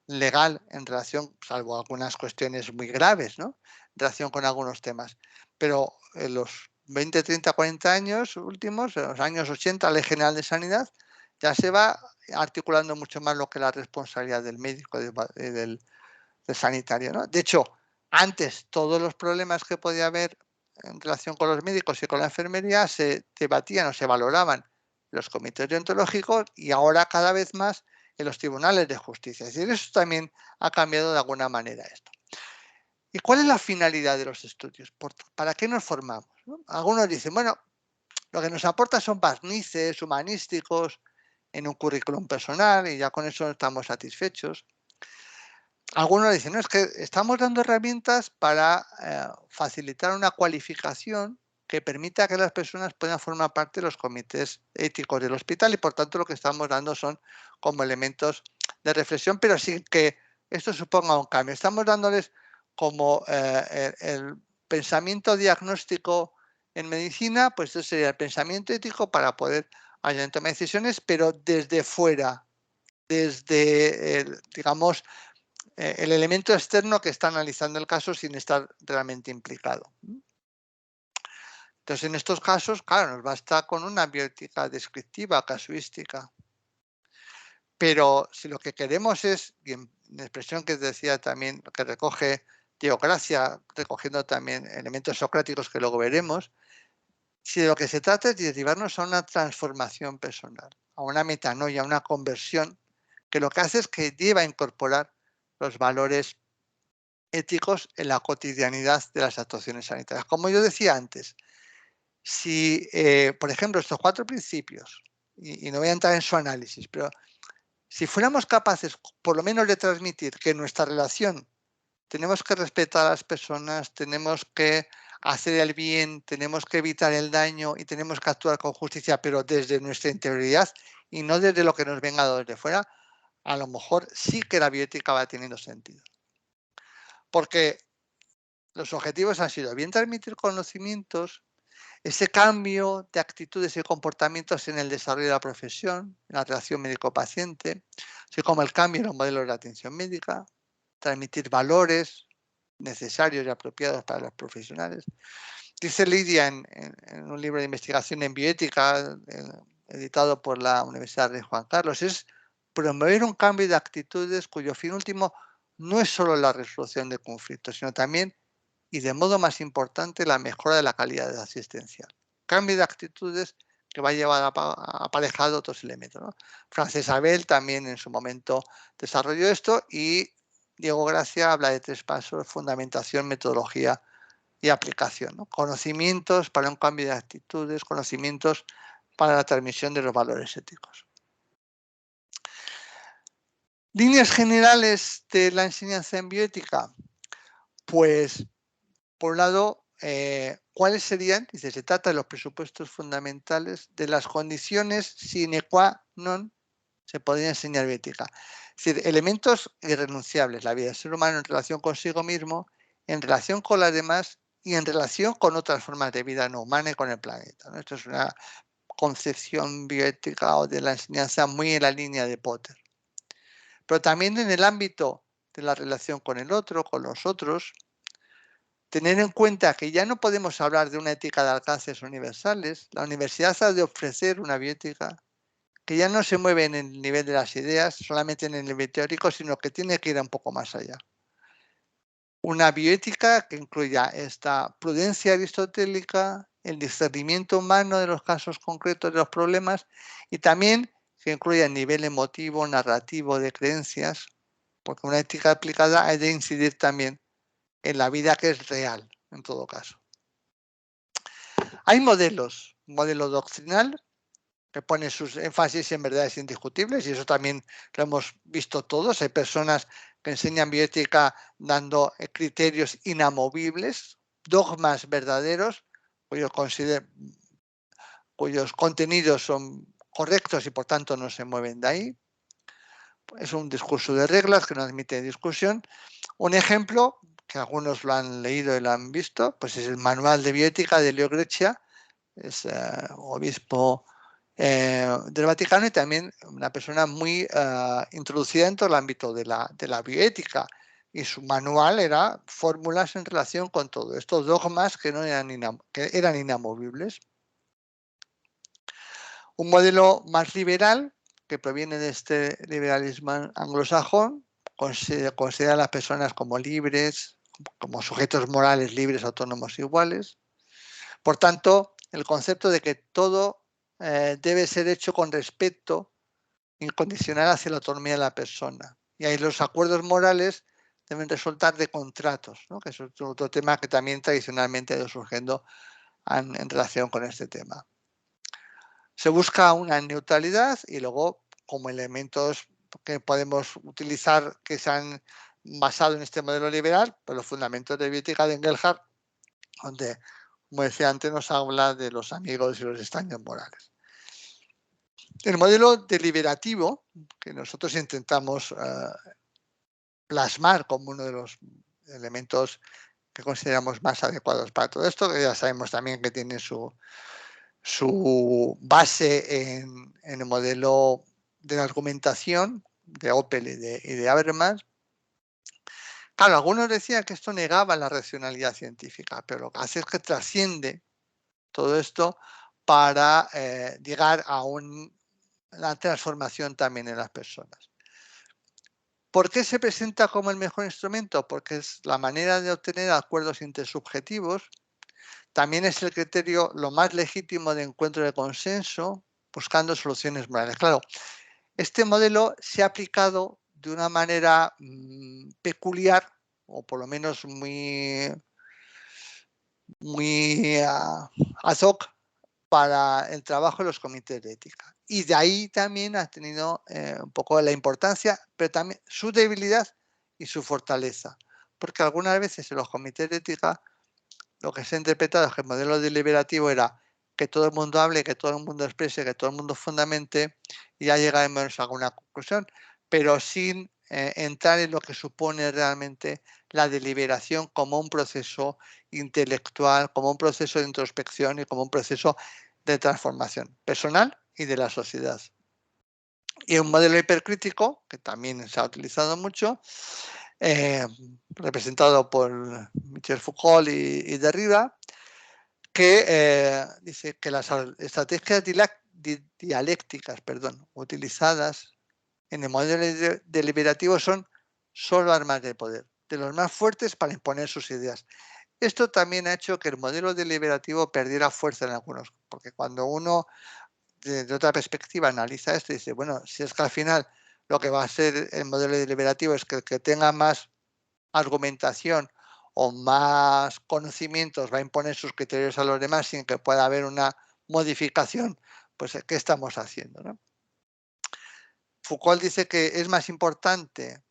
legal en relación, salvo algunas cuestiones muy graves, ¿no? En relación con algunos temas. Pero en los 20, 30, 40 años últimos, en los años 80, la Ley General de Sanidad, ya se va articulando mucho más lo que es la responsabilidad del médico y del sanitario, ¿no? De hecho, antes todos los problemas que podía haber en relación con los médicos y con la enfermería se debatían o se valoraban en los comités deontológicos y ahora cada vez más en los tribunales de justicia. Es decir, eso también ha cambiado de alguna manera esto. ¿Y cuál es la finalidad de los estudios? ¿Para qué nos formamos? ¿No? Algunos dicen, bueno, lo que nos aporta son barnices humanísticos en un currículum personal y ya con eso estamos satisfechos. Algunos dicen, no, es que estamos dando herramientas para facilitar una cualificación que permita que las personas puedan formar parte de los comités éticos del hospital y por tanto lo que estamos dando son como elementos de reflexión, pero sin que esto suponga un cambio. Estamos dándoles como el pensamiento diagnóstico en medicina, pues eso sería el pensamiento ético para poder ayudar a tomar decisiones, pero desde fuera, desde, digamos, el elemento externo que está analizando el caso sin estar realmente implicado. Entonces, en estos casos, claro, nos basta con una bioética descriptiva, casuística. Pero si lo que queremos es, y en la expresión que decía también, que recoge Diego Gracia, recogiendo también elementos socráticos que luego veremos, si de lo que se trata es de derivarnos a una transformación personal, a una metanoia, a una conversión, que lo que hace es que lleva a incorporar los valores éticos en la cotidianidad de las actuaciones sanitarias. Como yo decía antes, si, por ejemplo, estos 4 principios, y no voy a entrar en su análisis, pero si fuéramos capaces por lo menos de transmitir que en nuestra relación tenemos que respetar a las personas, tenemos que hacer el bien, tenemos que evitar el daño y tenemos que actuar con justicia, pero desde nuestra interioridad y no desde lo que nos venga desde fuera, a lo mejor sí que la bioética va teniendo sentido. Porque los objetivos han sido bien transmitir conocimientos, ese cambio de actitudes y comportamientos en el desarrollo de la profesión, en la relación médico-paciente, así como el cambio en los modelos de atención médica, transmitir valores necesarios y apropiados para los profesionales. Dice Lidia en un libro de investigación en bioética, editado por la Universidad de Juan Carlos, es promover un cambio de actitudes cuyo fin último no es solo la resolución de conflictos, sino también y de modo más importante la mejora de la calidad asistencial. Cambio de actitudes que va a llevar aparejado otros elementos, ¿no? Frances Abel también en su momento desarrolló esto y Diego Gracia habla de 3 pasos: fundamentación, metodología y aplicación, ¿no? Conocimientos para un cambio de actitudes, conocimientos para la transmisión de los valores éticos. Líneas generales de la enseñanza en bioética, pues por un lado, ¿cuáles serían? Dice, se trata de los presupuestos fundamentales de las condiciones sine qua non se podría enseñar bioética. Es decir, elementos irrenunciables, la vida del ser humano en relación consigo mismo, en relación con las demás y en relación con otras formas de vida no humana y con el planeta, ¿no? Esto es una concepción bioética o de la enseñanza muy en la línea de Potter. Pero también en el ámbito de la relación con el otro, con los otros, tener en cuenta que ya no podemos hablar de una ética de alcances universales. La universidad ha de ofrecer una bioética que ya no se mueve en el nivel de las ideas, solamente en el nivel teórico, sino que tiene que ir un poco más allá. Una bioética que incluya esta prudencia aristotélica, el discernimiento humano de los casos concretos de los problemas y también que incluya el nivel emotivo, narrativo de creencias, porque una ética aplicada ha de incidir también en la vida que es real, en todo caso. Hay modelos, un modelo doctrinal que pone sus énfasis en verdades indiscutibles y eso también lo hemos visto todos. Hay personas que enseñan bioética dando criterios inamovibles, dogmas verdaderos cuyos contenidos son correctos y por tanto no se mueven de ahí. Es un discurso de reglas que no admite discusión. Un ejemplo, que algunos lo han leído y lo han visto, pues es el Manual de Bioética de Leo Grecia, es obispo del Vaticano y también una persona muy introducida en todo el ámbito de la bioética. Y su manual era fórmulas en relación con todo estos dogmas que eran inamovibles. Un modelo más liberal, que proviene de este liberalismo anglosajón, considera a las personas como libres, como sujetos morales libres, autónomos, iguales. Por tanto, el concepto de que todo debe ser hecho con respeto incondicional hacia la autonomía de la persona. Y ahí los acuerdos morales deben resultar de contratos, ¿no? Que es otro tema que también tradicionalmente ha ido surgiendo en relación con este tema. Se busca una neutralidad y luego, como elementos que podemos utilizar que se han basado en este modelo liberal, pues los fundamentos de bioética de Engelhardt, donde, como decía antes, nos habla de los amigos y los extraños morales. El modelo deliberativo, que nosotros intentamos plasmar como uno de los elementos que consideramos más adecuados para todo esto, que ya sabemos también que tiene su base en el modelo de la argumentación de Opel y de Habermas. Claro, algunos decían que esto negaba la racionalidad científica, pero lo que hace es que trasciende todo esto para llegar a una transformación también en las personas. ¿Por qué se presenta como el mejor instrumento? Porque es la manera de obtener acuerdos intersubjetivos. También es el criterio lo más legítimo de encuentro de consenso, buscando soluciones morales. Claro, este modelo se ha aplicado de una manera peculiar, o por lo menos muy ad hoc, para el trabajo de los comités de ética. Y de ahí también ha tenido un poco la importancia, pero también su debilidad y su fortaleza. Porque algunas veces en los comités de ética lo que se ha interpretado es que el modelo deliberativo era que todo el mundo hable, que todo el mundo exprese, que todo el mundo fundamente y ya llegaremos a alguna conclusión, pero sin entrar en lo que supone realmente la deliberación como un proceso intelectual, como un proceso de introspección y como un proceso de transformación personal y de la sociedad. Y un modelo hipercrítico, que también se ha utilizado mucho, representado por Michel Foucault y Derrida, que dice que las estrategias dialécticas utilizadas en el modelo deliberativo son solo armas de poder, de los más fuertes para imponer sus ideas. Esto también ha hecho que el modelo deliberativo perdiera fuerza en algunos, porque cuando uno desde otra perspectiva analiza esto y dice, bueno, si es que al final lo que va a ser el modelo deliberativo es que el que tenga más argumentación o más conocimientos va a imponer sus criterios a los demás sin que pueda haber una modificación, pues ¿qué estamos haciendo? ¿No? Foucault dice que es más importante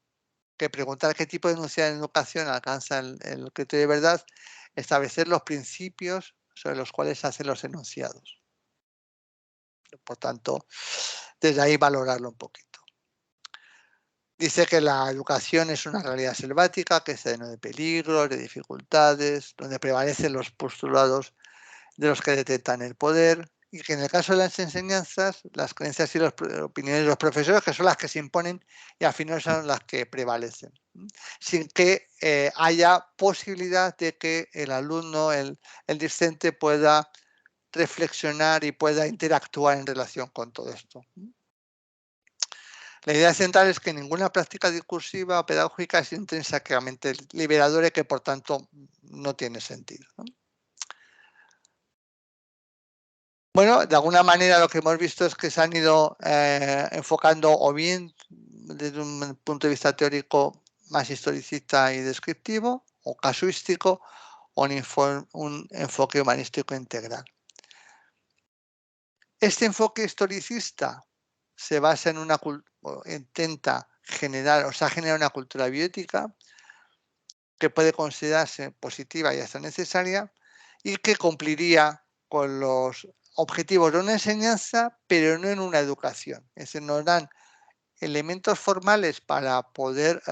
que preguntar qué tipo de enunciado en educación alcanza el criterio de verdad, establecer los principios sobre los cuales se hacen los enunciados. Por tanto, desde ahí valorarlo un poquito. Dice que la educación es una realidad selvática, que está llena de peligros, de dificultades, donde prevalecen los postulados de los que detectan el poder, y que en el caso de las enseñanzas, las creencias y las opiniones de los profesores, que son las que se imponen y al final son las que prevalecen, sin que haya posibilidad de que el alumno, el discente, pueda reflexionar y pueda interactuar en relación con todo esto. La idea central es que ninguna práctica discursiva o pedagógica es intrínsecamente liberadora y que por tanto no tiene sentido, ¿no? Bueno, de alguna manera lo que hemos visto es que se han ido enfocando o bien desde un punto de vista teórico más historicista y descriptivo o casuístico o un enfoque humanístico integral. Este enfoque historicista se basa en intenta generar, o sea, generar una cultura bioética que puede considerarse positiva y hasta necesaria y que cumpliría con los objetivos de una enseñanza, pero no en una educación. Es decir, nos dan elementos formales para poder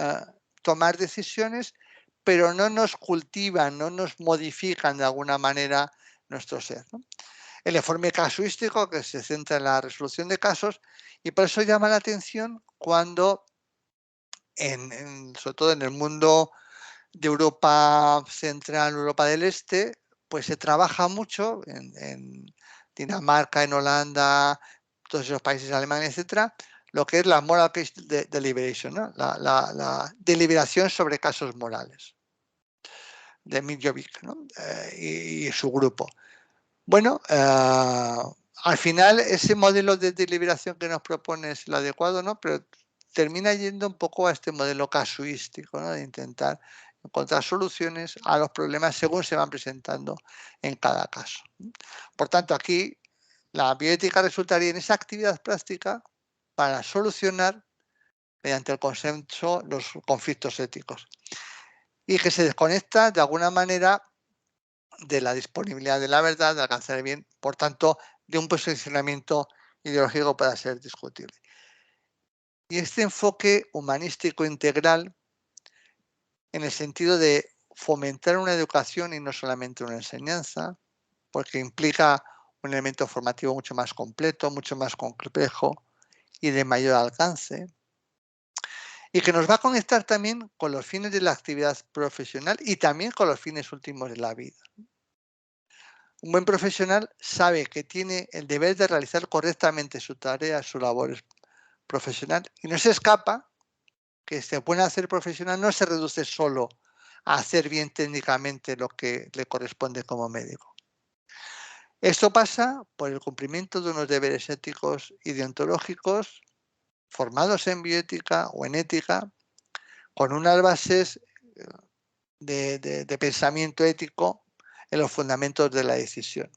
tomar decisiones, pero no nos cultivan, no nos modifican de alguna manera nuestro ser, ¿no? El informe casuístico, que se centra en la resolución de casos, y por eso llama la atención cuando, sobre todo en el mundo de Europa Central, Europa del Este, pues se trabaja mucho en Dinamarca, en Holanda, todos esos países, Alemania, etcétera, lo que es la moral case deliberation, ¿no? la deliberación sobre casos morales de Miljovic, ¿no? Y su grupo. Bueno, al final ese modelo de deliberación que nos propone es el adecuado, ¿no? Pero termina yendo un poco a este modelo casuístico, ¿no? De intentar encontrar soluciones a los problemas según se van presentando en cada caso. Por tanto, aquí la bioética resultaría en esa actividad práctica para solucionar mediante el consenso los conflictos éticos y que se desconecta de alguna manera de la disponibilidad de la verdad, de alcanzar el bien, por tanto, de un posicionamiento ideológico que pueda ser discutible. Y este enfoque humanístico integral, en el sentido de fomentar una educación y no solamente una enseñanza, porque implica un elemento formativo mucho más completo, mucho más complejo y de mayor alcance, y que nos va a conectar también con los fines de la actividad profesional y también con los fines últimos de la vida. Un buen profesional sabe que tiene el deber de realizar correctamente su tarea, su labor profesional y no se escapa que este buen hacer profesional no se reduce solo a hacer bien técnicamente lo que le corresponde como médico. Esto pasa por el cumplimiento de unos deberes éticos y deontológicos formados en bioética o en ética con unas bases de pensamiento ético en los fundamentos de la decisión.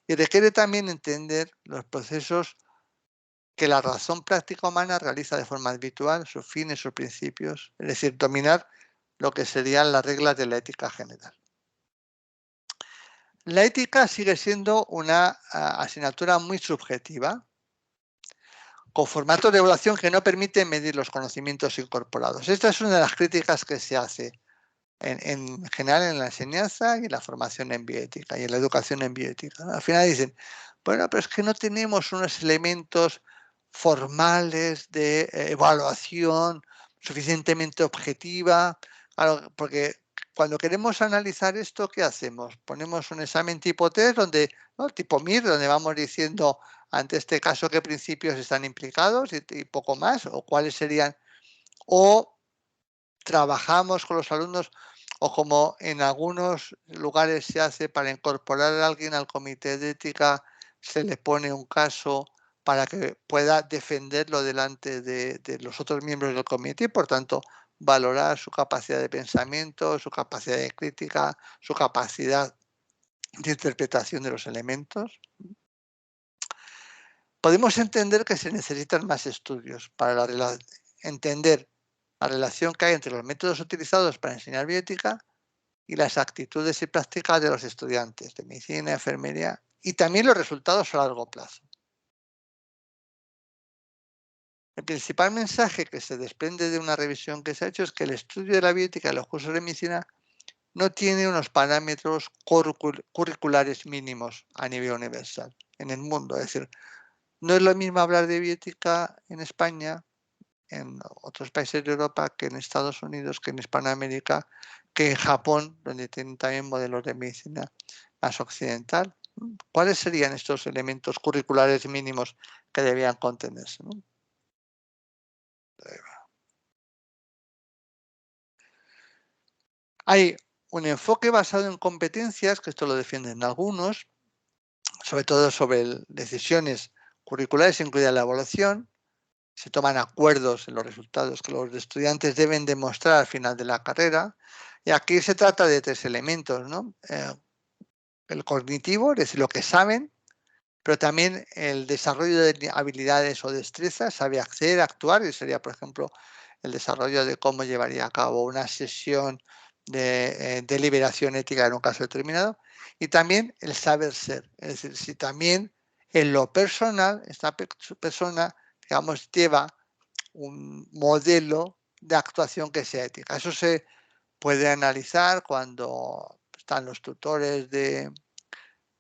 Y requiere también entender los procesos que la razón práctica humana realiza de forma habitual, sus fines, sus principios, es decir, dominar lo que serían las reglas de la ética general. La ética sigue siendo una asignatura muy subjetiva, con formatos de evaluación que no permiten medir los conocimientos incorporados. Esta es una de las críticas que se hace en general en la enseñanza y en la formación en bioética y en la educación en bioética. Al final dicen, bueno, pero es que no tenemos unos elementos formales de evaluación suficientemente objetiva. Claro, porque cuando queremos analizar esto, ¿qué hacemos? Ponemos un examen tipo test, donde, ¿no? Tipo MIR, donde vamos diciendo ante este caso qué principios están implicados y poco más, o cuáles serían, o trabajamos con los alumnos, o como en algunos lugares se hace para incorporar a alguien al comité de ética, se le pone un caso para que pueda defenderlo delante de los otros miembros del comité y, por tanto, valorar su capacidad de pensamiento, su capacidad de crítica, su capacidad de interpretación de los elementos. Podemos entender que se necesitan más estudios para entender la relación que hay entre los métodos utilizados para enseñar bioética y las actitudes y prácticas de los estudiantes de medicina, enfermería y también los resultados a largo plazo. El principal mensaje que se desprende de una revisión que se ha hecho es que el estudio de la bioética en los cursos de medicina no tiene unos parámetros curriculares mínimos a nivel universal en el mundo. Es decir, no es lo mismo hablar de bioética en España, en otros países de Europa, que en Estados Unidos, que en Hispanoamérica, que en Japón, donde tienen también modelos de medicina más occidental. ¿Cuáles serían estos elementos curriculares mínimos que debían contenerse, ¿no? Hay un enfoque basado en competencias, que esto lo defienden algunos, sobre todo sobre decisiones curriculares, incluida la evaluación. Se toman acuerdos en los resultados que los estudiantes deben demostrar al final de la carrera. Y aquí se trata de tres elementos, ¿no? El cognitivo, es decir, lo que saben, pero también el desarrollo de habilidades o destrezas, sabe hacer, actuar, y sería, por ejemplo, el desarrollo de cómo llevaría a cabo una sesión de deliberación ética en un caso determinado, y también el saber ser. Es decir, si también en lo personal esta persona, digamos, lleva un modelo de actuación que sea ética. Eso se puede analizar cuando están los tutores de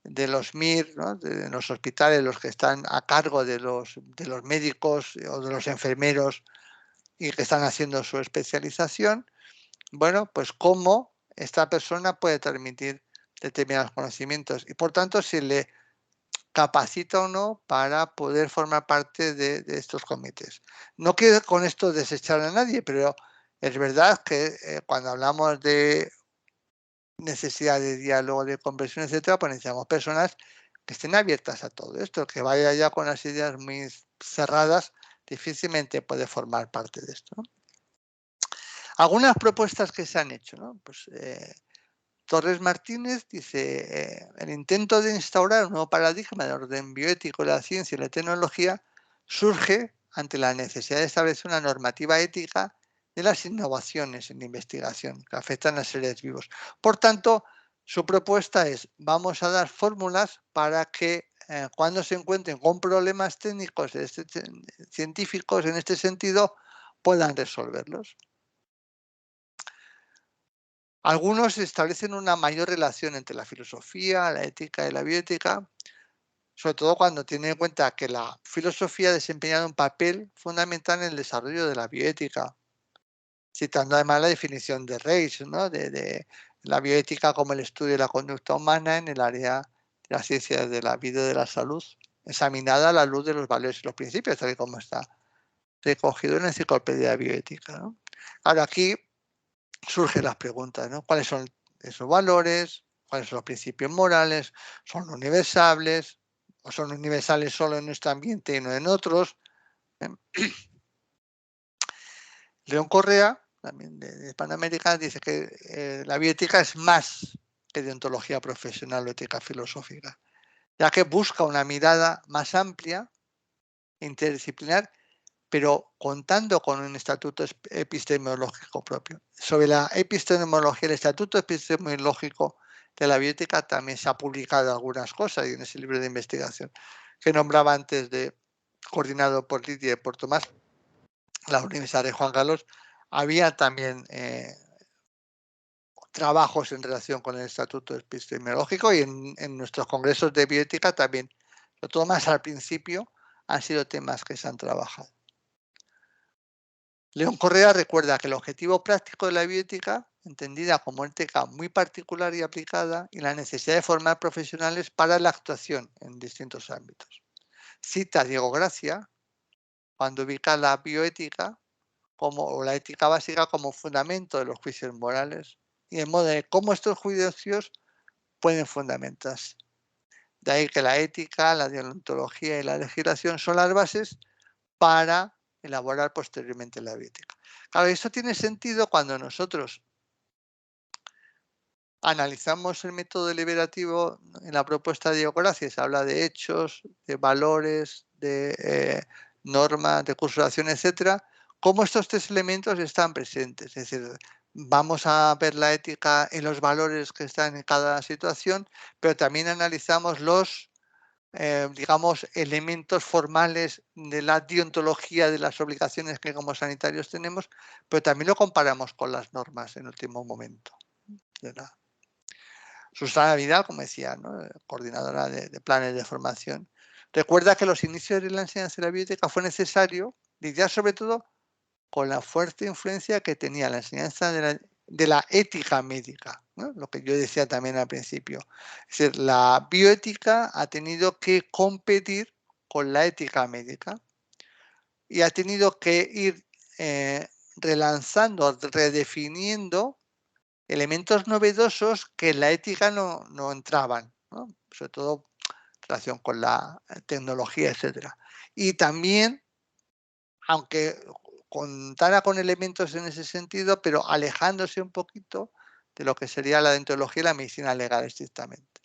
los MIR, ¿no? de los hospitales, los que están a cargo de los médicos o de los enfermeros y que están haciendo su especialización. Bueno, pues cómo esta persona puede transmitir determinados conocimientos y por tanto si le capacita o no para poder formar parte de estos comités. No quiero con esto desechar a nadie, pero es verdad que cuando hablamos de necesidad de diálogo, de conversión, etcétera, pues necesitamos personas que estén abiertas a todo esto. Que vaya ya con las ideas muy cerradas, difícilmente puede formar parte de esto, ¿no? Algunas propuestas que se han hecho, ¿no? Pues, Torres Martínez dice, el intento de instaurar un nuevo paradigma de orden bioético de la ciencia y la tecnología surge ante la necesidad de establecer una normativa ética de las innovaciones en investigación que afectan a seres vivos. Por tanto, su propuesta es, vamos a dar fórmulas para que cuando se encuentren con problemas técnicos científicos en este sentido, puedan resolverlos. Algunos establecen una mayor relación entre la filosofía, la ética y la bioética, sobre todo cuando tienen en cuenta que la filosofía ha desempeñado un papel fundamental en el desarrollo de la bioética, citando además la definición de Reich, ¿no? de la bioética como el estudio de la conducta humana en el área de las ciencias de la vida y de la salud, examinada a la luz de los valores y los principios, tal y como está recogido en la enciclopedia de bioética, ¿no? Ahora aquí surgen las preguntas, ¿no? ¿Cuáles son esos valores? ¿Cuáles son los principios morales? ¿Son universales? ¿O son universales solo en nuestro ambiente y no en otros? León Correa, también de Hispanoamérica, dice que la bioética es más que deontología profesional o ética filosófica, ya que busca una mirada más amplia, interdisciplinar, pero contando con un estatuto epistemológico propio. Sobre la epistemología, el estatuto epistemológico de la bioética también se ha publicado algunas cosas y en ese libro de investigación que nombraba antes, coordinado por Lidia y por Tomás, la Universidad de Juan Carlos, había también trabajos en relación con el estatuto epistemológico y en nuestros congresos de bioética también, sobre todo más al principio, han sido temas que se han trabajado. León Correa recuerda que el objetivo práctico de la bioética, entendida como ética muy particular y aplicada, y la necesidad de formar profesionales para la actuación en distintos ámbitos. Cita a Diego Gracia cuando ubica la bioética o la ética básica como fundamento de los juicios morales y en modo de cómo estos juicios pueden fundamentarse. De ahí que la ética, la deontología y la legislación son las bases para elaborar posteriormente la bioética. Claro, eso tiene sentido cuando nosotros analizamos el método deliberativo en la propuesta de Diego Gracia. Se habla de hechos, de valores, de normas, de curso de acción, etcétera. Cómo estos tres elementos están presentes. Es decir, vamos a ver la ética en los valores que están en cada situación, pero también analizamos los digamos, elementos formales de la deontología de las obligaciones que como sanitarios tenemos, pero también lo comparamos con las normas en último momento. Susana Vidal, como decía, ¿no? Coordinadora de planes de formación, recuerda que los inicios de la enseñanza de la bioética fue necesario lidiar sobre todo con la fuerte influencia que tenía la enseñanza de la ética médica, ¿no? Lo que yo decía también al principio. Es decir, la bioética ha tenido que competir con la ética médica y ha tenido que ir relanzando, redefiniendo elementos novedosos que en la ética no entraban, ¿no? Sobre todo en relación con la tecnología, etcétera. Y también, aunque contara con elementos en ese sentido, pero alejándose un poquito de lo que sería la deontología y la medicina legal estrictamente.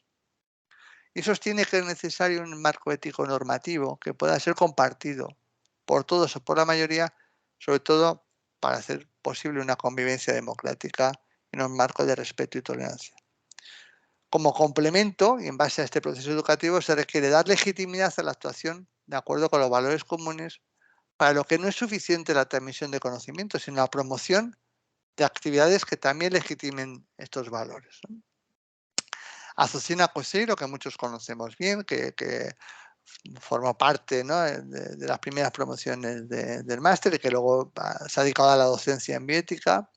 Y sostiene que es necesario un marco ético normativo que pueda ser compartido por todos o por la mayoría, sobre todo para hacer posible una convivencia democrática en un marco de respeto y tolerancia. Como complemento, y en base a este proceso educativo, se requiere dar legitimidad a la actuación de acuerdo con los valores comunes, para lo que no es suficiente la transmisión de conocimiento, sino la promoción de actividades que también legitimen estos valores, ¿no? Azucena Coseiro, que muchos conocemos bien, que formó parte, ¿no?, de las primeras promociones del máster y que luego se ha dedicado a la docencia en bioética,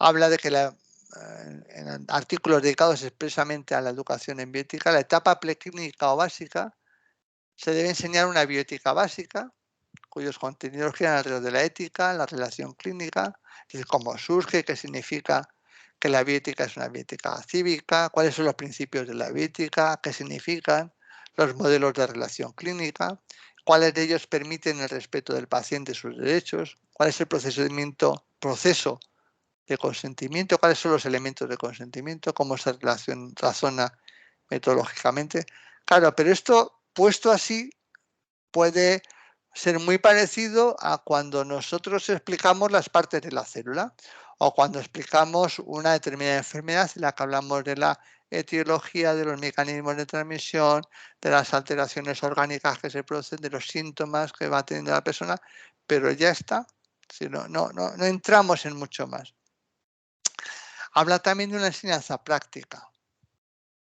habla de que en artículos dedicados expresamente a la educación en bioética, la etapa preclínica o básica, se debe enseñar una bioética básica, cuyos contenidos giran alrededor de la ética, la relación clínica, es decir, cómo surge, qué significa que la bioética es una bioética cívica, cuáles son los principios de la bioética, qué significan los modelos de relación clínica, cuáles de ellos permiten el respeto del paciente y sus derechos, cuál es el proceso de consentimiento, cuáles son los elementos de consentimiento, cómo se razona metodológicamente. Claro, pero esto puesto así puede ser muy parecido a cuando nosotros explicamos las partes de la célula o cuando explicamos una determinada enfermedad en la que hablamos de la etiología, de los mecanismos de transmisión, de las alteraciones orgánicas que se producen, de los síntomas que va teniendo la persona, pero ya está. Si no entramos en mucho más. Habla también de una enseñanza práctica,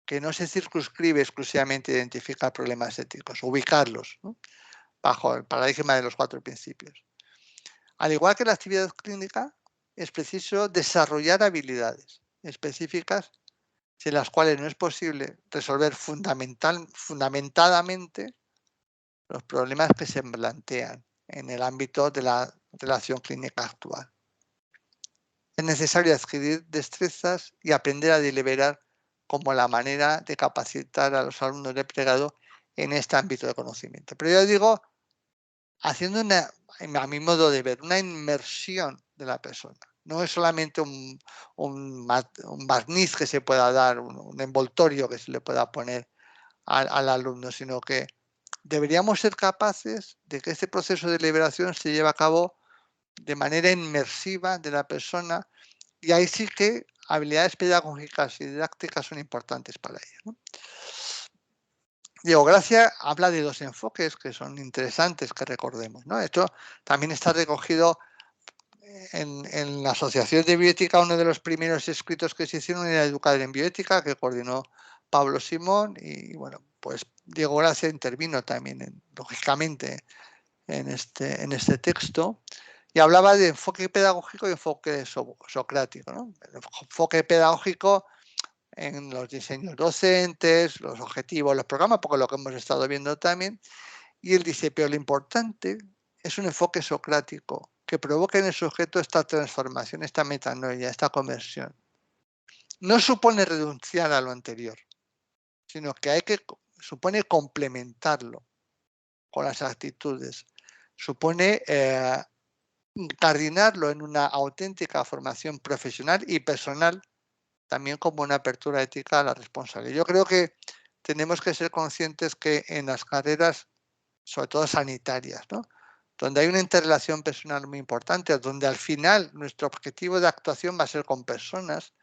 que no se circunscribe exclusivamente a identificar problemas éticos, ubicarlos, ¿no?, bajo el paradigma de los 4 principios. Al igual que la actividad clínica, es preciso desarrollar habilidades específicas sin las cuales no es posible resolver fundamentadamente los problemas que se plantean en el ámbito de la relación clínica actual. Es necesario adquirir destrezas y aprender a deliberar como la manera de capacitar a los alumnos de pregrado en este ámbito de conocimiento. Pero yo digo, haciendo a mi modo de ver, una inmersión de la persona. No es solamente un barniz que se pueda dar, un envoltorio que se le pueda poner al alumno, sino que deberíamos ser capaces de que este proceso de liberación se lleve a cabo de manera inmersiva de la persona, y ahí sí que habilidades pedagógicas y didácticas son importantes para ella, ¿no? Diego Gracia habla de 2 enfoques que son interesantes que recordemos, ¿no? Esto también está recogido en la Asociación de Bioética. Uno de los primeros escritos que se hicieron era Educar en Bioética, que coordinó Pablo Simón, y bueno, pues Diego Gracia intervino también, lógicamente, en este texto, y hablaba de enfoque pedagógico y enfoque socrático, ¿no? El enfoque pedagógico en los diseños docentes, los objetivos, los programas, porque lo que hemos estado viendo también. Y él dice, pero lo importante es un enfoque socrático que provoque en el sujeto esta transformación, esta metanoia, esta conversión. No supone renunciar a lo anterior, sino que supone complementarlo con las actitudes, supone incardinarlo en una auténtica formación profesional y personal, también como una apertura ética a la responsabilidad. Yo creo que tenemos que ser conscientes que en las carreras, sobre todo sanitarias, ¿no?, donde hay una interrelación personal muy importante, donde al final nuestro objetivo de actuación va a ser con personas,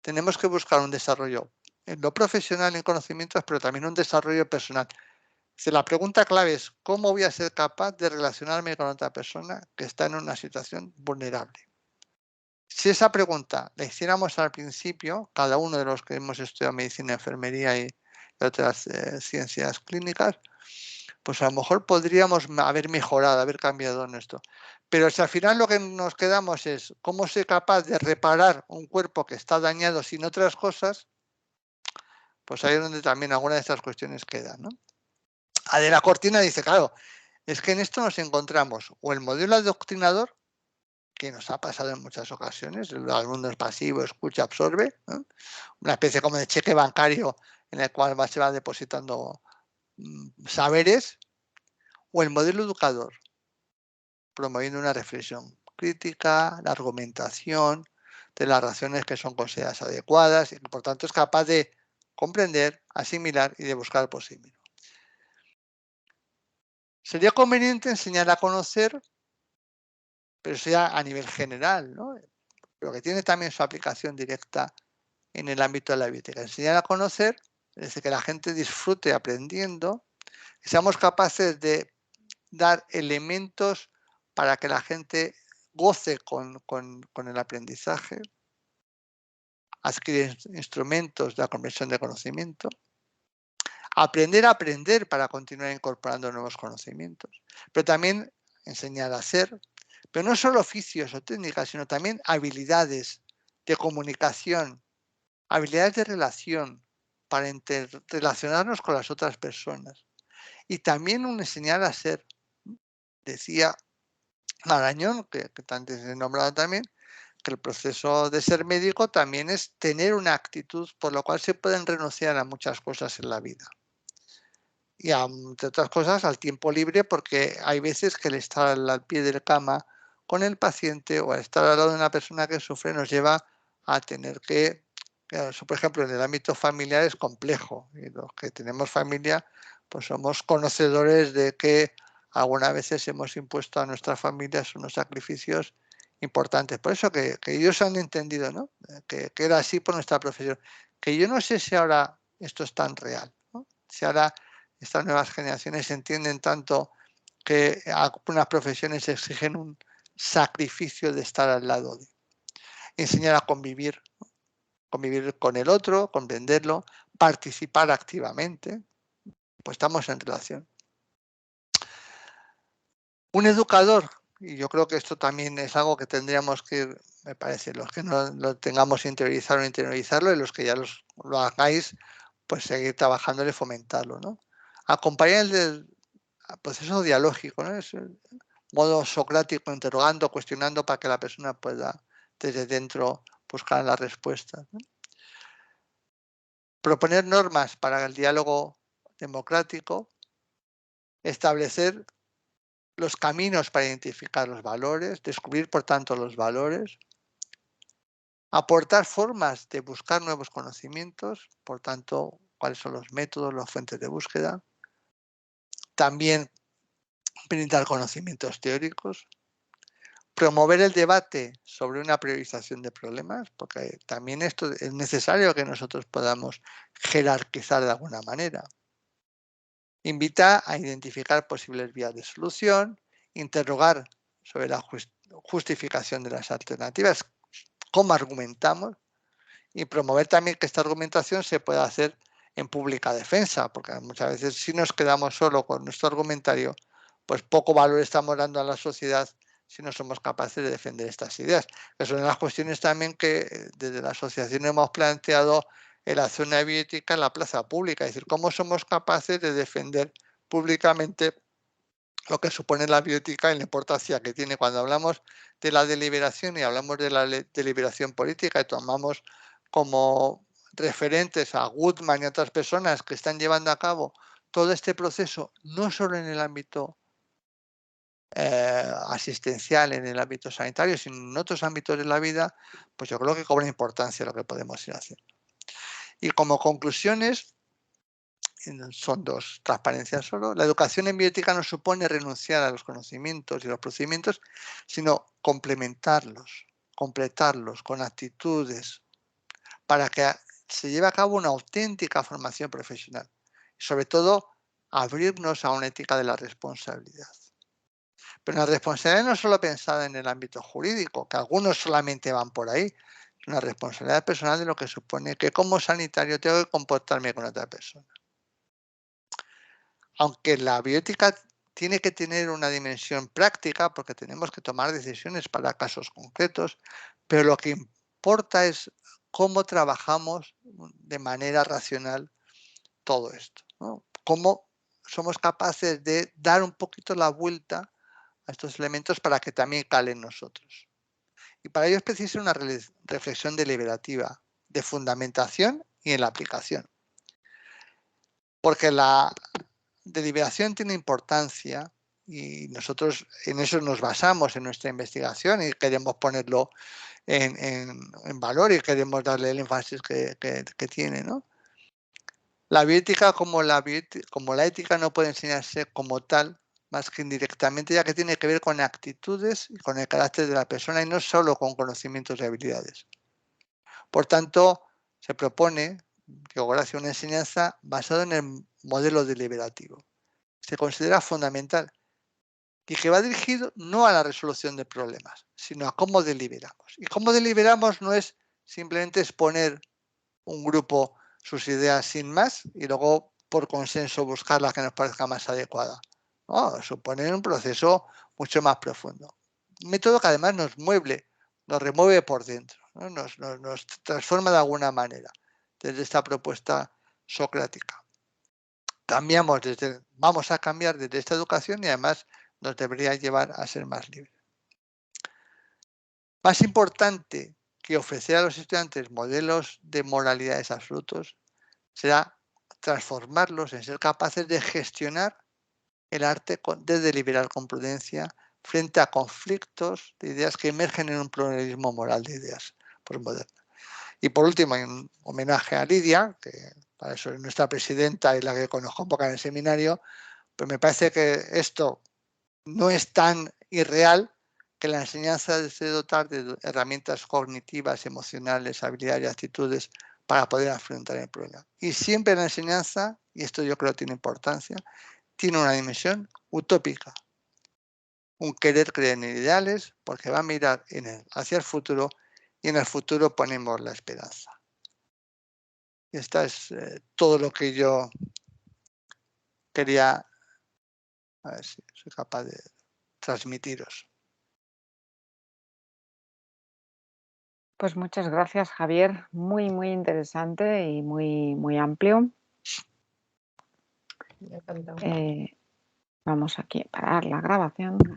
tenemos que buscar un desarrollo en lo profesional, en conocimientos, pero también un desarrollo personal. Si la pregunta clave es, ¿cómo voy a ser capaz de relacionarme con otra persona que está en una situación vulnerable? Si esa pregunta la hiciéramos al principio, cada uno de los que hemos estudiado medicina, enfermería y otras ciencias clínicas, pues a lo mejor podríamos haber mejorado, haber cambiado en esto. Pero si al final lo que nos quedamos es cómo ser capaz de reparar un cuerpo que está dañado sin otras cosas, pues ahí es donde también algunas de estas cuestiones quedan, ¿no? Adela Cortina dice, claro, es que en esto nos encontramos o el modelo adoctrinador, que nos ha pasado en muchas ocasiones, el alumno es pasivo, escucha, absorbe, ¿no?, una especie como de cheque bancario en el cual se va depositando saberes, o el modelo educador, promoviendo una reflexión crítica, la argumentación de las razones que son consideradas adecuadas y que por tanto es capaz de comprender, asimilar y de buscar por sí mismo. Sería conveniente enseñar a conocer, pero sea a nivel general, ¿no?, pero que tiene también su aplicación directa en el ámbito de la bioética. Enseñar a conocer, es decir, que la gente disfrute aprendiendo, que seamos capaces de dar elementos para que la gente goce con el aprendizaje, adquirir instrumentos de la conversión de conocimiento, aprender a aprender para continuar incorporando nuevos conocimientos, pero también enseñar a hacer, pero no solo oficios o técnicas, sino también habilidades de comunicación, habilidades de relación para relacionarnos con las otras personas. Y también un enseñar a ser. Decía Marañón, que antes he nombrado también, que el proceso de ser médico también es tener una actitud por la cual se pueden renunciar a muchas cosas en la vida. Y entre otras cosas al tiempo libre, porque hay veces que el estar al pie de la cama con el paciente o estar al lado de una persona que sufre nos lleva a tener que, eso por ejemplo en el ámbito familiar es complejo, y los que tenemos familia pues somos conocedores de que algunas veces hemos impuesto a nuestras familias unos sacrificios importantes. Por eso que ellos han entendido, ¿no? que era así por nuestra profesión. Que yo no sé si ahora esto es tan real, ¿no? Si ahora estas nuevas generaciones entienden tanto que algunas profesiones exigen un sacrificio de estar al lado de. Enseñar a convivir, ¿no? Convivir con el otro, comprenderlo, participar activamente, pues estamos en relación. Un educador, y yo creo que esto también es algo que tendríamos que ir, me parece, los que no lo tengamos interiorizado o interiorizarlo y los que ya lo hagáis, pues seguir trabajando y fomentarlo, ¿no? Acompañar el proceso dialógico, ¿no? Es el modo socrático, interrogando, cuestionando para que la persona pueda desde dentro buscar las respuestas, ¿no? Proponer normas para el diálogo democrático, establecer los caminos para identificar los valores, descubrir por tanto los valores, aportar formas de buscar nuevos conocimientos, por tanto, cuáles son los métodos, las fuentes de búsqueda, también brindar conocimientos teóricos, promover el debate sobre una priorización de problemas, porque también esto es necesario que nosotros podamos jerarquizar de alguna manera. Invita a identificar posibles vías de solución, interrogar sobre la justificación de las alternativas, cómo argumentamos, y promover también que esta argumentación se pueda hacer en pública defensa, porque muchas veces si nos quedamos solo con nuestro argumentario, pues poco valor estamos dando a la sociedad si no somos capaces de defender estas ideas. Que son las cuestiones también que desde la asociación hemos planteado en la zona de bioética en la plaza pública, es decir, cómo somos capaces de defender públicamente lo que supone la bioética y la importancia que tiene cuando hablamos de la deliberación y hablamos de la deliberación política y tomamos como referentes a Goodman y otras personas que están llevando a cabo todo este proceso, no solo en el ámbito asistencial, en el ámbito sanitario, sino en otros ámbitos de la vida, pues yo creo que cobra importancia lo que podemos ir haciendo. Y como conclusiones, son dos, transparencia solo. La educación en bioética no supone renunciar a los conocimientos y los procedimientos, sino complementarlos, completarlos con actitudes para que se lleve a cabo una auténtica formación profesional. Y sobre todo, abrirnos a una ética de la responsabilidad. Pero la responsabilidad no solo pensada en el ámbito jurídico, que algunos solamente van por ahí, es una responsabilidad personal de lo que supone que como sanitario tengo que comportarme con otra persona. Aunque la bioética tiene que tener una dimensión práctica, porque tenemos que tomar decisiones para casos concretos, pero lo que importa es cómo trabajamos de manera racional todo esto, ¿no? Cómo somos capaces de dar un poquito la vuelta a estos elementos para que también calen nosotros. Y para ello es preciso una reflexión deliberativa, de fundamentación y en la aplicación. Porque la deliberación tiene importancia y nosotros en eso nos basamos en nuestra investigación y queremos ponerlo en valor y queremos darle el énfasis que tiene, ¿no? La bioética como la ética no puede enseñarse como tal más que indirectamente, ya que tiene que ver con actitudes y con el carácter de la persona y no solo con conocimientos y habilidades. Por tanto, se propone que hace una enseñanza basada en el modelo deliberativo. Se considera fundamental y que va dirigido no a la resolución de problemas, sino a cómo deliberamos. Y cómo deliberamos no es simplemente exponer un grupo sus ideas sin más y luego por consenso buscar la que nos parezca más adecuada. No, supone un proceso mucho más profundo. Un método que además nos remueve por dentro, ¿no? Nos transforma de alguna manera desde esta propuesta socrática. Vamos a cambiar desde esta educación y además nos debería llevar a ser más libres. Más importante que ofrecer a los estudiantes modelos de moralidades absolutos será transformarlos en ser capaces de gestionar el arte de deliberar con prudencia frente a conflictos de ideas que emergen en un pluralismo moral de ideas postmoderno. Y por último, hay un homenaje a Lidia, que para eso es nuestra presidenta y la que conozco un poco en el seminario, pero me parece que esto no es tan irreal, que la enseñanza se dotar de herramientas cognitivas, emocionales, habilidades y actitudes para poder afrontar el problema. Y siempre la enseñanza, y esto yo creo que tiene importancia, tiene una dimensión utópica. Un querer creer en ideales porque va a mirar hacia el futuro y en el futuro ponemos la esperanza. Esta es todo lo que yo quería, a ver si soy capaz de transmitiros. Pues muchas gracias, Javier. Muy, muy interesante y muy, muy amplio. Vamos aquí a parar la grabación.